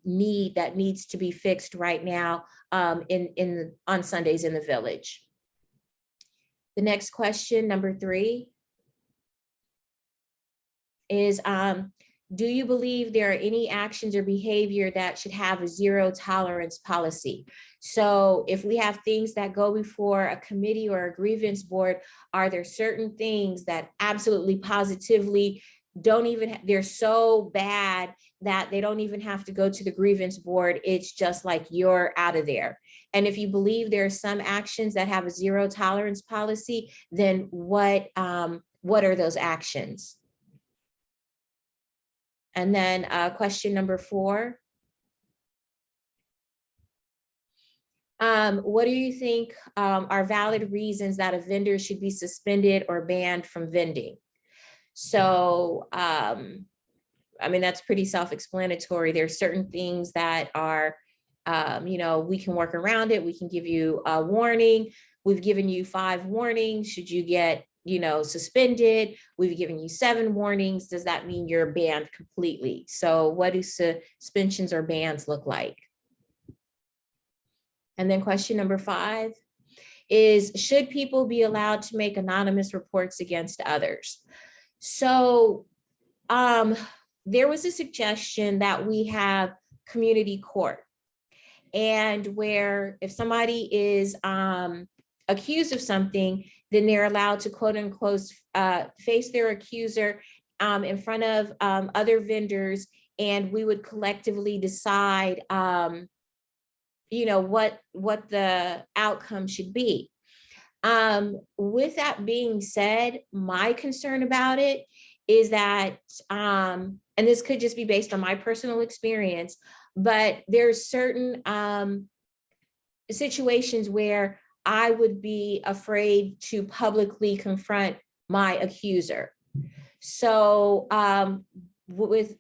S1: need that needs to be fixed right now on Sundays in the Village? The next question, number 3, is, do you believe there are any actions or behavior that should have a zero tolerance policy? So if we have things that go before a committee or a grievance board, are there certain things that absolutely positively don't even, they're so bad that they don't even have to go to the grievance board? It's just like, you're out of there. And if you believe there are some actions that have a zero tolerance policy, then what are those actions? And then question number 4. What do you think are valid reasons that a vendor should be suspended or banned from vending? So, I mean, that's pretty self-explanatory. There are certain things that are, you know, we can work around it. We can give you a warning. We've given you 5 warnings. Should you get, you know, suspended? We've given you 7 warnings. Does that mean you're banned completely? So what do suspensions or bans look like? And then question number 5 is, should people be allowed to make anonymous reports against others? So there was a suggestion that we have community court. And where if somebody is accused of something, then they're allowed to quote unquote face their accuser in front of other vendors, and we would collectively decide what the outcome should be. With that being said, my concern about it is that, and this could just be based on my personal experience, but there's certain situations where I would be afraid to publicly confront my accuser. So with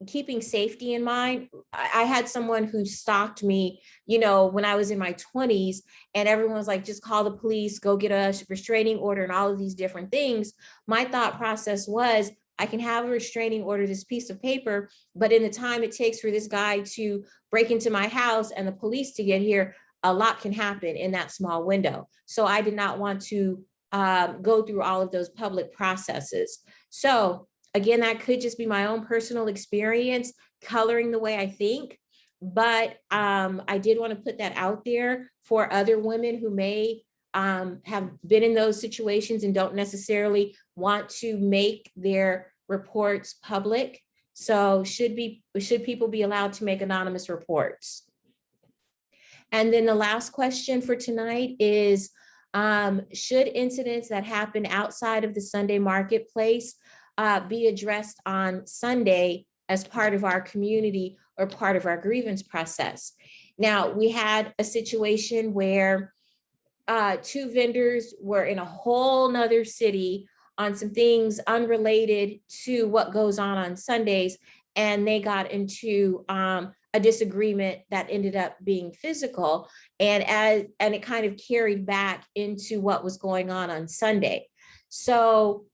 S1: keeping safety in mind, I had someone who stalked me, when I was in my 20s, and everyone was like, just call the police, go get a restraining order and all of these different things. My thought process was, I can have a restraining order, this piece of paper, but in the time it takes for this guy to break into my house and the police to get here, a lot can happen in that small window. So I did not want to go through all of those public processes. So again, that could just be my own personal experience coloring the way I think, but I did want to put that out there for other women who may have been in those situations and don't necessarily want to make their reports public. So should people be allowed to make anonymous reports? And then the last question for tonight is, should incidents that happen outside of the Sunday marketplace be addressed on Sunday as part of our community or part of our grievance process? Now, we had a situation where 2 vendors were in a whole nother city on some things unrelated to what goes on Sundays, and they got into a disagreement that ended up being physical, and it kind of carried back into what was going on Sunday. So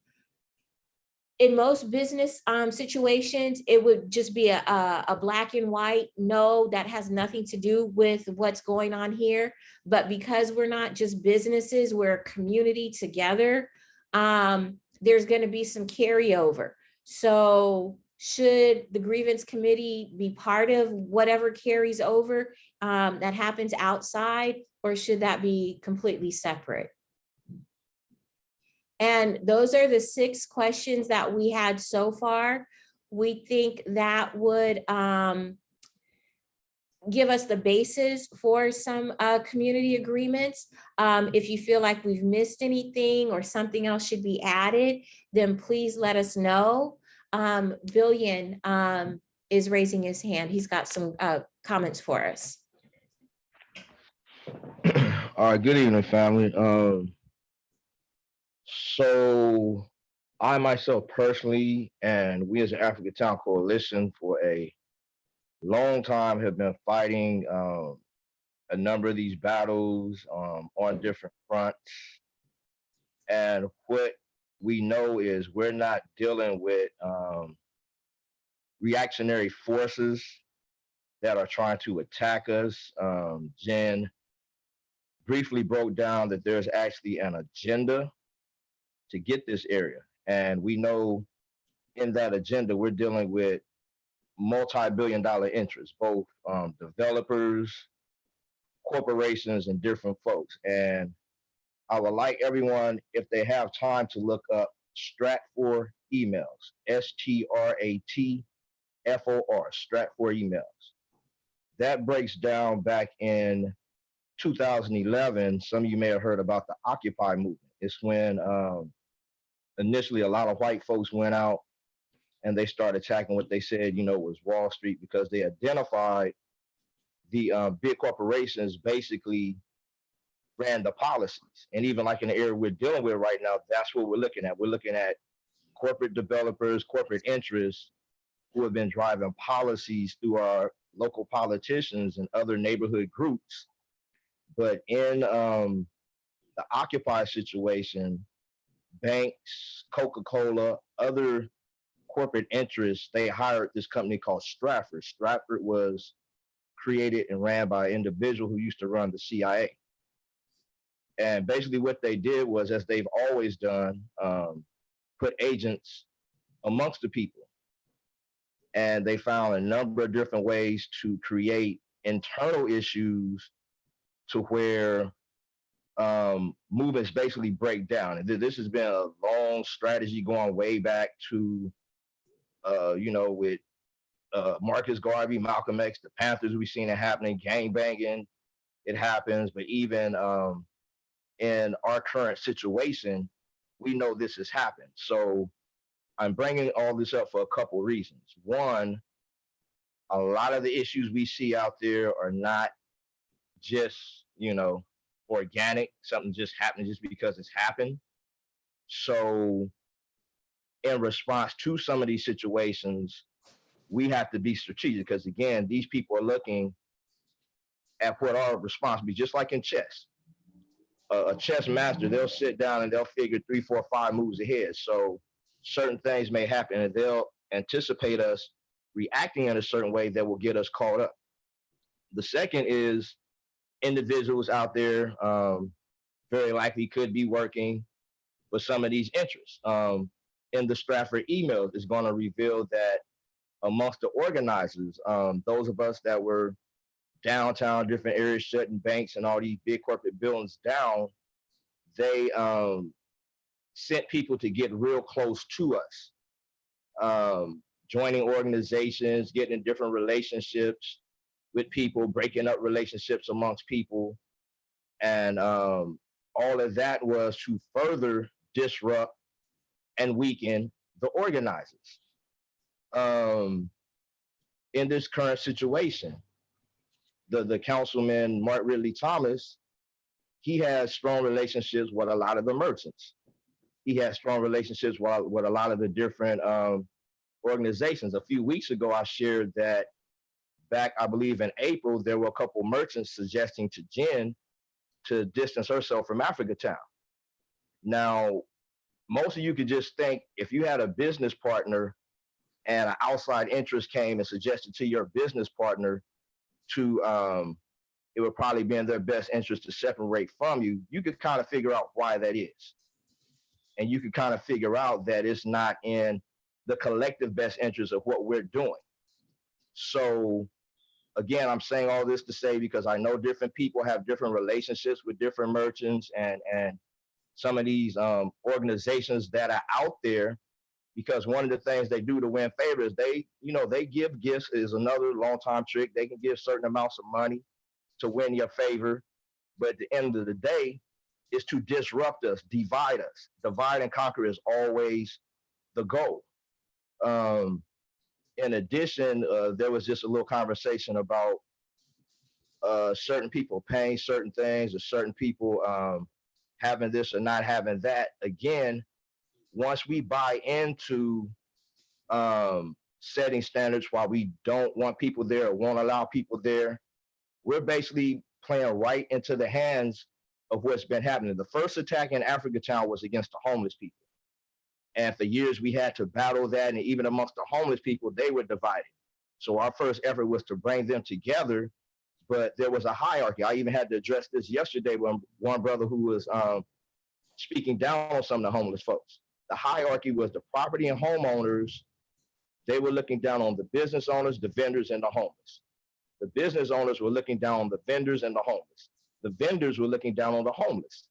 S1: in most business situations, it would just be a black and white, no, that has nothing to do with what's going on here. But because we're not just businesses, we're a community together, there's going to be some carryover. So should the grievance committee be part of whatever carries over that happens outside, or should that be completely separate? And those are the 6 questions that we had so far. We think that would give us the basis for some community agreements. If you feel like we've missed anything or something else should be added, then please let us know. Billion is raising his hand. He's got some comments for us.
S11: All right, good evening, family. So I myself personally, and we as the African Town Coalition for a long time have been fighting a number of these battles on different fronts. And what we know is we're not dealing with reactionary forces that are trying to attack us. Jen briefly broke down that there's actually an agenda to get this area. And we know in that agenda, we're dealing with multi-billion-dollar interests, both developers, corporations, and different folks. And I would like everyone, if they have time, to look up Stratfor emails, STRATFOR, Stratfor emails. That breaks down back in 2011. Some of you may have heard about the Occupy movement. It's when initially a lot of white folks went out and they started attacking what they said, was Wall Street, because they identified the big corporations basically ran the policies. And even like in the area we're dealing with right now, that's what we're looking at. We're looking at corporate developers, corporate interests who have been driving policies through our local politicians and other neighborhood groups. But in the Occupy situation, banks, Coca-Cola, other corporate interests, they hired this company called Stratfor. Stratfor was created and ran by an individual who used to run the CIA. And basically what they did was, as they've always done, put agents amongst the people. And they found a number of different ways to create internal issues to where movements basically break down. And this has been a long strategy going way back to, with Marcus Garvey, Malcolm X, the Panthers, we've seen it happening, gang banging, it happens. But even in our current situation, we know this has happened. So I'm bringing all this up for a couple of reasons. One, a lot of the issues we see out there are not just, organic, something just happened just because it's happened. So in response to some of these situations, we have to be strategic because, again, these people are looking at what our response be, just like in chess. A chess master, they'll sit down and they'll figure 3, 4, 5 moves ahead. So certain things may happen and they'll anticipate us reacting in a certain way that will get us caught up. The second is individuals out there very likely could be working with some of these interests. In the Stratford emails, is going to reveal that amongst the organizers, those of us that were downtown, different areas, shutting banks and all these big corporate buildings down, they sent people to get real close to us, joining organizations, getting in different relationships with people, breaking up relationships amongst people. And all of that was to further disrupt and weaken the organizers. In this current situation, the councilman, Mark Ridley Thomas, he has strong relationships with a lot of the merchants. He has strong relationships with a lot of the different organizations. A few weeks ago, I shared that back, I believe in April, there were a couple merchants suggesting to Jen to distance herself from Africa Town. Now, most of you could just think if you had a business partner and an outside interest came and suggested to your business partner to, it would probably be in their best interest to separate from you, you could kind of figure out why that is. And you could kind of figure out that it's not in the collective best interest of what we're doing. So again, I'm saying all this to say, because I know different people have different relationships with different merchants and some of these organizations that are out there, because one of the things they do to win favor is they give gifts. Is another long time trick. They can give certain amounts of money to win your favor. But at the end of the day, is to disrupt us, divide us. Divide and conquer is always the goal. In addition, there was just a little conversation about certain people paying certain things or certain people having this or not having that. Again, once we buy into setting standards while we don't want people there or won't allow people there, we're basically playing right into the hands of what's been happening. The first attack in Africa Town was against the homeless people. And for years, we had to battle that. And even amongst the homeless people, they were divided. So our first effort was to bring them together, but there was a hierarchy. I even had to address this yesterday when one brother who was speaking down on some of the homeless folks. The hierarchy was the property and homeowners. They were looking down on the business owners, the vendors, and the homeless. The business owners were looking down on the vendors and the homeless. The vendors were looking down on the homeless.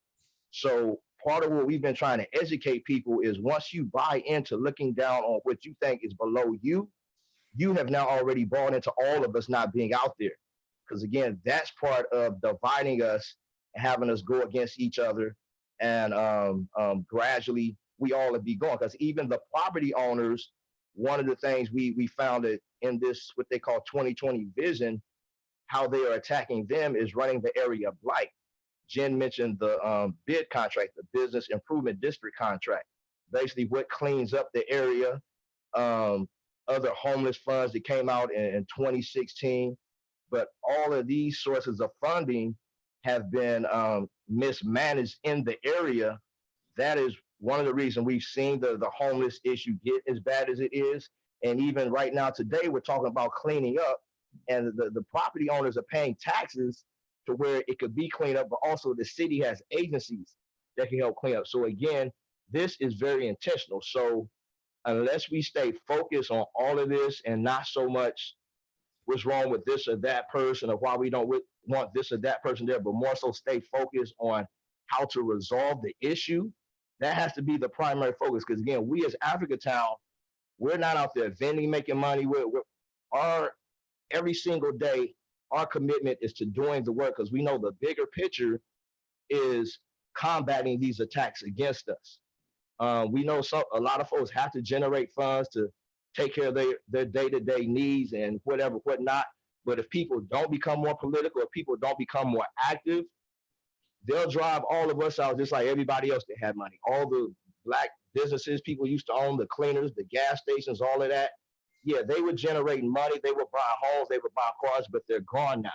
S11: So part of what we've been trying to educate people is once you buy into looking down on what you think is below you, you have now already bought into all of us not being out there. Because again, that's part of dividing us and having us go against each other. And gradually we all will be going. Because even the property owners, one of the things we found that in this, what they call 2020 vision, how they are attacking them is running the area of blight. Jen mentioned the BID contract, the Business Improvement District contract, basically what cleans up the area. Other homeless funds that came out in 2016, but all of these sources of funding have been mismanaged in the area. That is one of the reasons we've seen the homeless issue get as bad as it is. And even right now today, we're talking about cleaning up, and the property owners are paying taxes to where it could be cleaned up, but also the city has agencies that can help clean up. So again, this is very intentional. So unless we stay focused on all of this and not so much what's wrong with this or that person or why we don't want this or that person there, but more so stay focused on how to resolve the issue. That has to be the primary focus. Because again, we as Africatown, we're not out there vending, making money. Our every single day, our commitment is to doing the work because we know the bigger picture is combating these attacks against us. We know a lot of folks have to generate funds to take care of their day-to-day needs and whatnot. But if people don't become more political, if people don't become more active, they'll drive all of us out just like everybody else that had money. All the Black businesses people used to own, the cleaners, the gas stations, all of that. Yeah, they were generating money. They were buying homes. They were buying cars, but they're gone now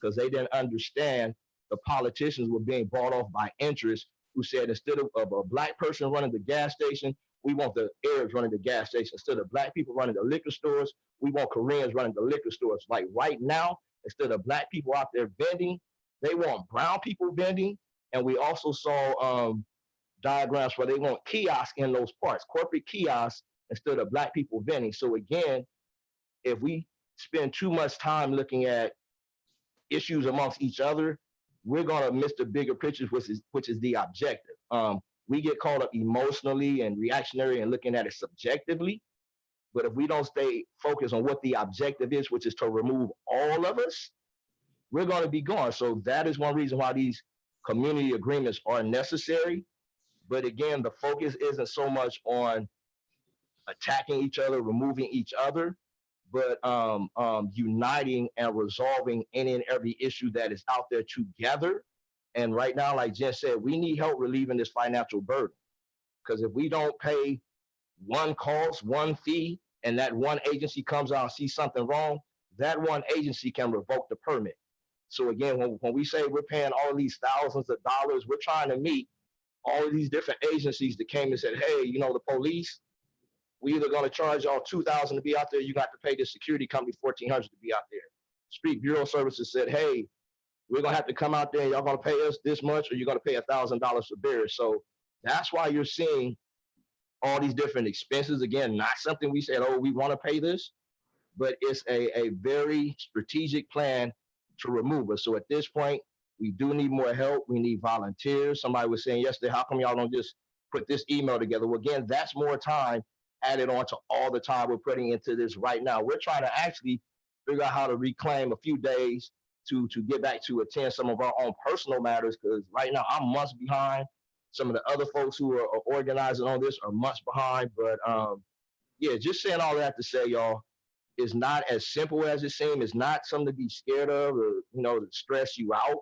S11: because they didn't understand the politicians were being bought off by interests who said instead of a Black person running the gas station, we want the Arabs running the gas station. Instead of Black people running the liquor stores, we want Koreans running the liquor stores. Like right now, instead of Black people out there vending, they want brown people vending. And we also saw diagrams where they want kiosks in those parts, corporate kiosks, instead of Black people vending. So again, if we spend too much time looking at issues amongst each other, we're gonna miss the bigger pictures, which is the objective. We get caught up emotionally and reactionary and looking at it subjectively. But if we don't stay focused on what the objective is, which is to remove all of us, we're going to be gone. So that is one reason why these community agreements are necessary. But again, the focus isn't so much on attacking each other, removing each other, but uniting and resolving any and every issue that is out there together. And right now, like Jen said, we need help relieving this financial burden. Because if we don't pay one cost, one fee, and that one agency comes out and sees something wrong, that one agency can revoke the permit. So again, when we say we're paying all of these thousands of dollars, we're trying to meet all of these different agencies that came and said, hey, you know, the police, we either going to charge y'all $2,000 to be out there, you got to pay the security company $1,400 to be out there. Street Bureau Services said, hey, we're going to have to come out there and y'all going to pay us this much or you're going to pay $1,000 for beer. So that's why you're seeing all these different expenses. Again, not something we said, oh, we want to pay this, but it's a very strategic plan to remove us. So at this point, we do need more help. We need volunteers. Somebody was saying yesterday, how come y'all don't just put this email together? Well, again, that's more time added on to all the time we're putting into this right now. We're trying to actually figure out how to reclaim a few days to get back to attend some of our own personal matters, because right now I'm months behind. Some of the other folks who are organizing on this are months behind. But yeah, just saying all that to say, y'all, it's not as simple as it seems. It's not something to be scared of or, you know, to stress you out.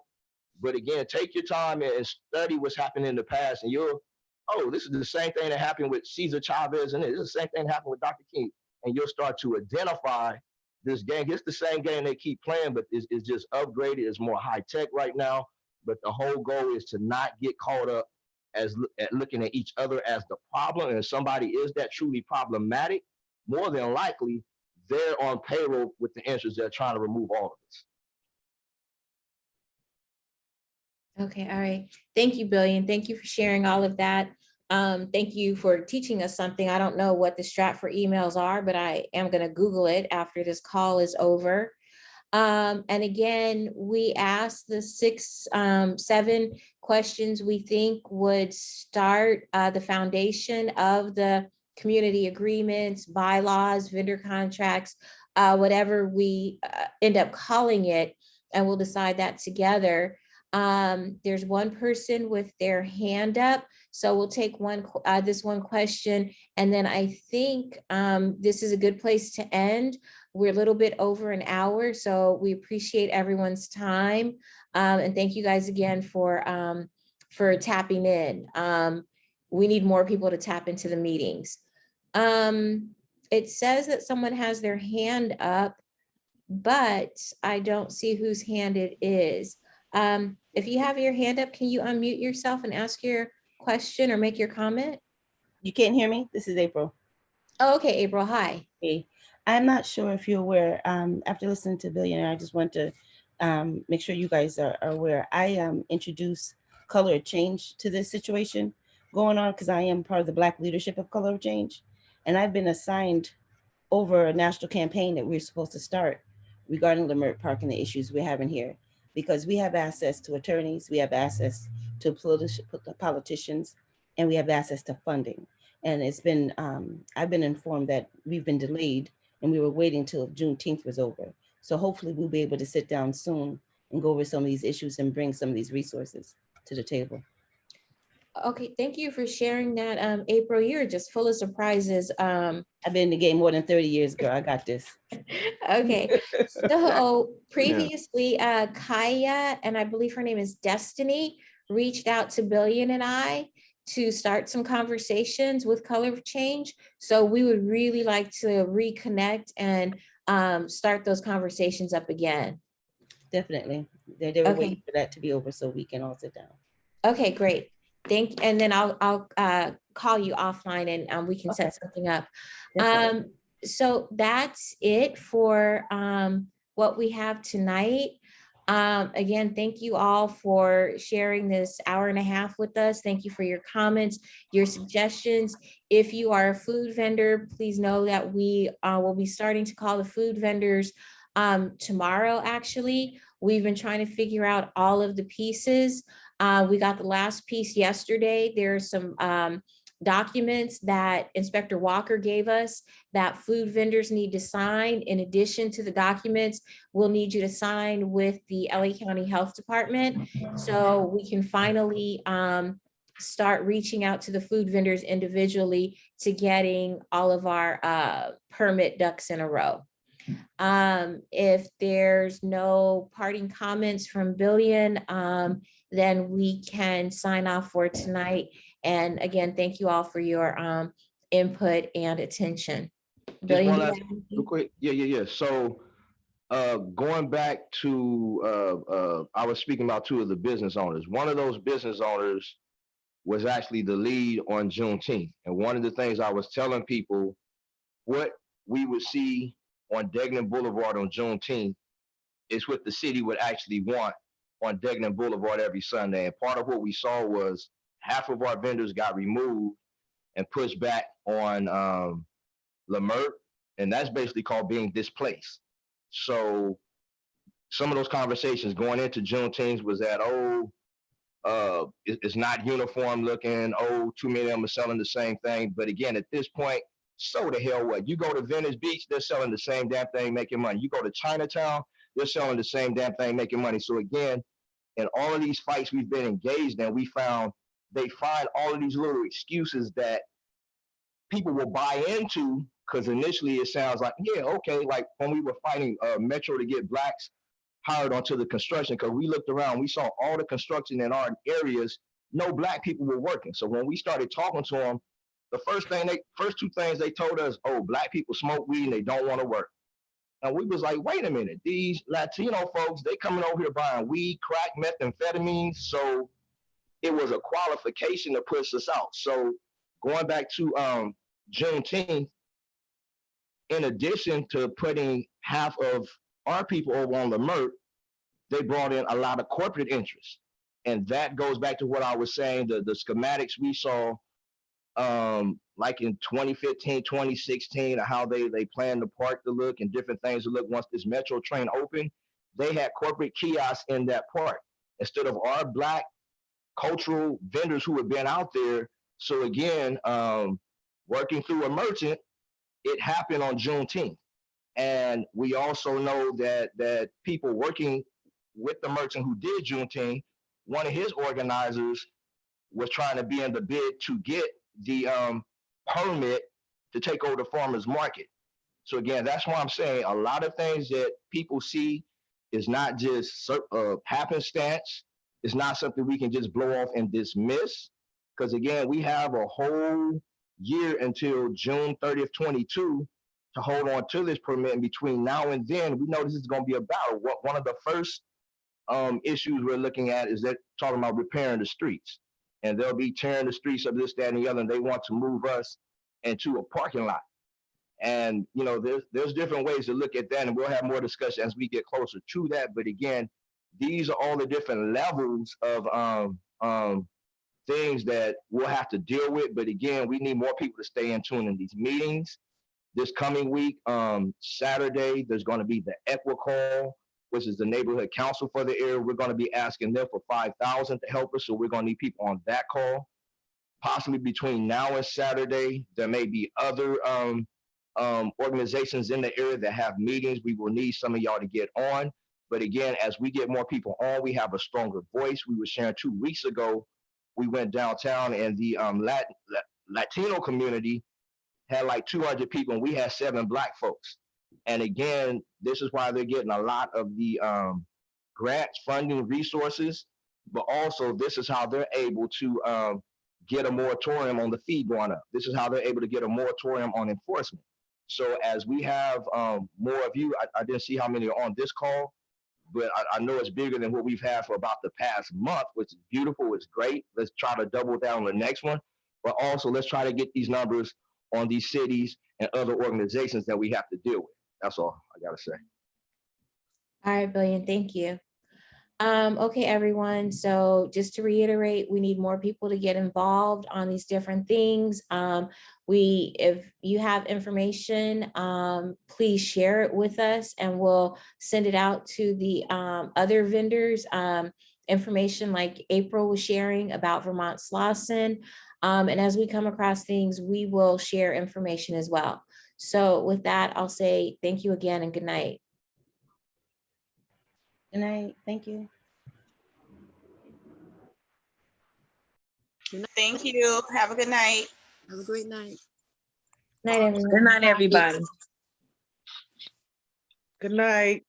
S11: But again, take your time and study what's happened in the past, and you'll, oh, this is the same thing that happened with Cesar Chavez, and this is the same thing that happened with Dr. King. And you'll start to identify this game. It's the same game they keep playing, but it's just upgraded. It's more high tech right now. But the whole goal is to not get caught up at looking at each other as the problem. And if somebody is that truly problematic, more than likely, they're on payroll with the interests. They're trying to remove all of us.
S1: Okay, all right. Thank you, Billion. Thank you for sharing all of that. Thank you for teaching us something. I don't know what the Stratford emails are, but I am going to Google it after this call is over. And again, we asked the 7 questions we think would start the foundation of the community agreements, bylaws, vendor contracts, whatever we end up calling it, and we'll decide that together. There's one person with their hand up, so we'll take this one question, and then I think this is a good place to end. We're a little bit over an hour, so we appreciate everyone's time, and thank you guys again for tapping in. We need more people to tap into the meetings. It says that someone has their hand up, but I don't see whose hand it is. If you have your hand up, can you unmute yourself and ask your question or make your comment?
S16: You can't hear me? This is April.
S1: Oh, okay, April, hi.
S16: Hey, I'm not sure if you're aware, after listening to Billionaire, I just want to make sure you guys are aware. I introduced Color of Change to this situation going on because I am part of the Black leadership of Color of Change. And I've been assigned over a national campaign that we're supposed to start regarding Leimert Park and the issues we're having here, because we have access to attorneys, we have access to politicians, and we have access to funding. And it's been, I've been informed that we've been delayed and we were waiting till Juneteenth was over. So hopefully we'll be able to sit down soon and go over some of these issues and bring some of these resources to the table.
S1: Okay, thank you for sharing that, April. You're just full of surprises.
S16: I've been in the game more than 30 years, girl. I got this.
S1: Okay, so previously, Kaya, and I believe her name is Destiny, reached out to Billion and I to start some conversations with Color of Change. So we would really like to reconnect and start those conversations up again.
S16: Definitely. They were waiting for that to be over so we can all sit down.
S1: Okay, great. And then I'll call you offline and we can set something up. So that's it for what we have tonight. Again, thank you all for sharing this hour and a half with us. Thank you for your comments, your suggestions. If you are a food vendor, please know that we will be starting to call the food vendors tomorrow, actually. We've been trying to figure out all of the pieces. We got the last piece yesterday. There's some documents that Inspector Walker gave us that food vendors need to sign. In addition to the documents, we'll need you to sign with the LA County Health Department so we can finally start reaching out to the food vendors individually to getting all of our permit ducks in a row. If there's no parting comments from Billion, then we can sign off for tonight. And again, thank you all for your input and attention. Billion,
S11: Real quick. Yeah. So going back to, I was speaking about two of the business owners. One of those business owners was actually the lead on Juneteenth. And one of the things I was telling people, what we would see on Degnan Boulevard on Juneteenth is what the city would actually want on Degnan Boulevard every Sunday. And part of what we saw was half of our vendors got removed and pushed back on Leimert, and that's basically called being displaced. So some of those conversations going into Juneteenth was that, it's not uniform looking, too many of them are selling the same thing. But again, at this point, so the hell what? You go to Venice Beach, they're selling the same damn thing, making money. You go to Chinatown, they're selling the same damn thing, making money. So again, in all of these fights we've been engaged in, we found they find all of these little excuses that people will buy into, because initially it sounds like, yeah, okay, like when we were fighting Metro to get blacks hired onto the construction, because we looked around, we saw all the construction in our areas, no black people were working. So when we started talking to them, the first two things they told us, black people smoke weed and they don't want to work. And we was like, wait a minute, these Latino folks, they coming over here buying weed, crack, methamphetamines. So it was a qualification to push us out. So going back to Juneteenth, in addition to putting half of our people over on Leimert, they brought in a lot of corporate interests. And that goes back to what I was saying, the schematics we saw like in 2015, 2016, how they planned the park to look and different things to look once this Metro train opened. They had corporate kiosks in that park instead of our black cultural vendors who had been out there. So again, working through a merchant, it happened on Juneteenth. And we also know that people working with the merchant who did Juneteenth, one of his organizers was trying to be in the bid to get the permit to take over the farmers market. So again, that's why I'm saying a lot of things that people see is not just happenstance. It's not something we can just blow off and dismiss. Because again, we have a whole year until June 30th, 22 to hold on to this permit. And between now and then, we know this is going to be a battle. One of the first issues we're looking at is that talking about repairing the streets. And they'll be tearing the streets of this, that, and the other, and they want to move us into a parking lot. And, you know, there's different ways to look at that, and we'll have more discussion as we get closer to that. But again, these are all the different levels of things that we'll have to deal with. But again, we need more people to stay in tune in these meetings. This coming week, Saturday, there's going to be the EQUA call, which is the neighborhood council for the area. We're going to be asking them for $5,000 to help us. So we're going to need people on that call. Possibly between now and Saturday, there may be other organizations in the area that have meetings. We will need some of y'all to get on. But again, as we get more people on, we have a stronger voice. We were sharing 2 weeks ago, we went downtown and the Latino community had like 200 people and we had 7 Black folks. And again, this is why they're getting a lot of the grants, funding, resources, but also this is how they're able to get a moratorium on the fee going up. This is how they're able to get a moratorium on enforcement. So as we have more of you, I didn't see how many are on this call, but I know it's bigger than what we've had for about the past month, which is beautiful, it's great. Let's try to double down on the next one, but also let's try to get these numbers on these cities and other organizations that we have to deal with. That's all I gotta say.
S1: All right, Billion, thank you. Okay, everyone. So just to reiterate, we need more people to get involved on these different things. If you have information, please share it with us and we'll send it out to the other vendors. Information like April was sharing about Vermont Slauson. And as we come across things, we will share information as well. So with that, I'll say thank you again and good night.
S16: Good night. Thank you.
S9: Thank you. Have a good night.
S17: Have a great night.
S1: Night, everyone.
S13: Good night, everybody.
S8: Good night.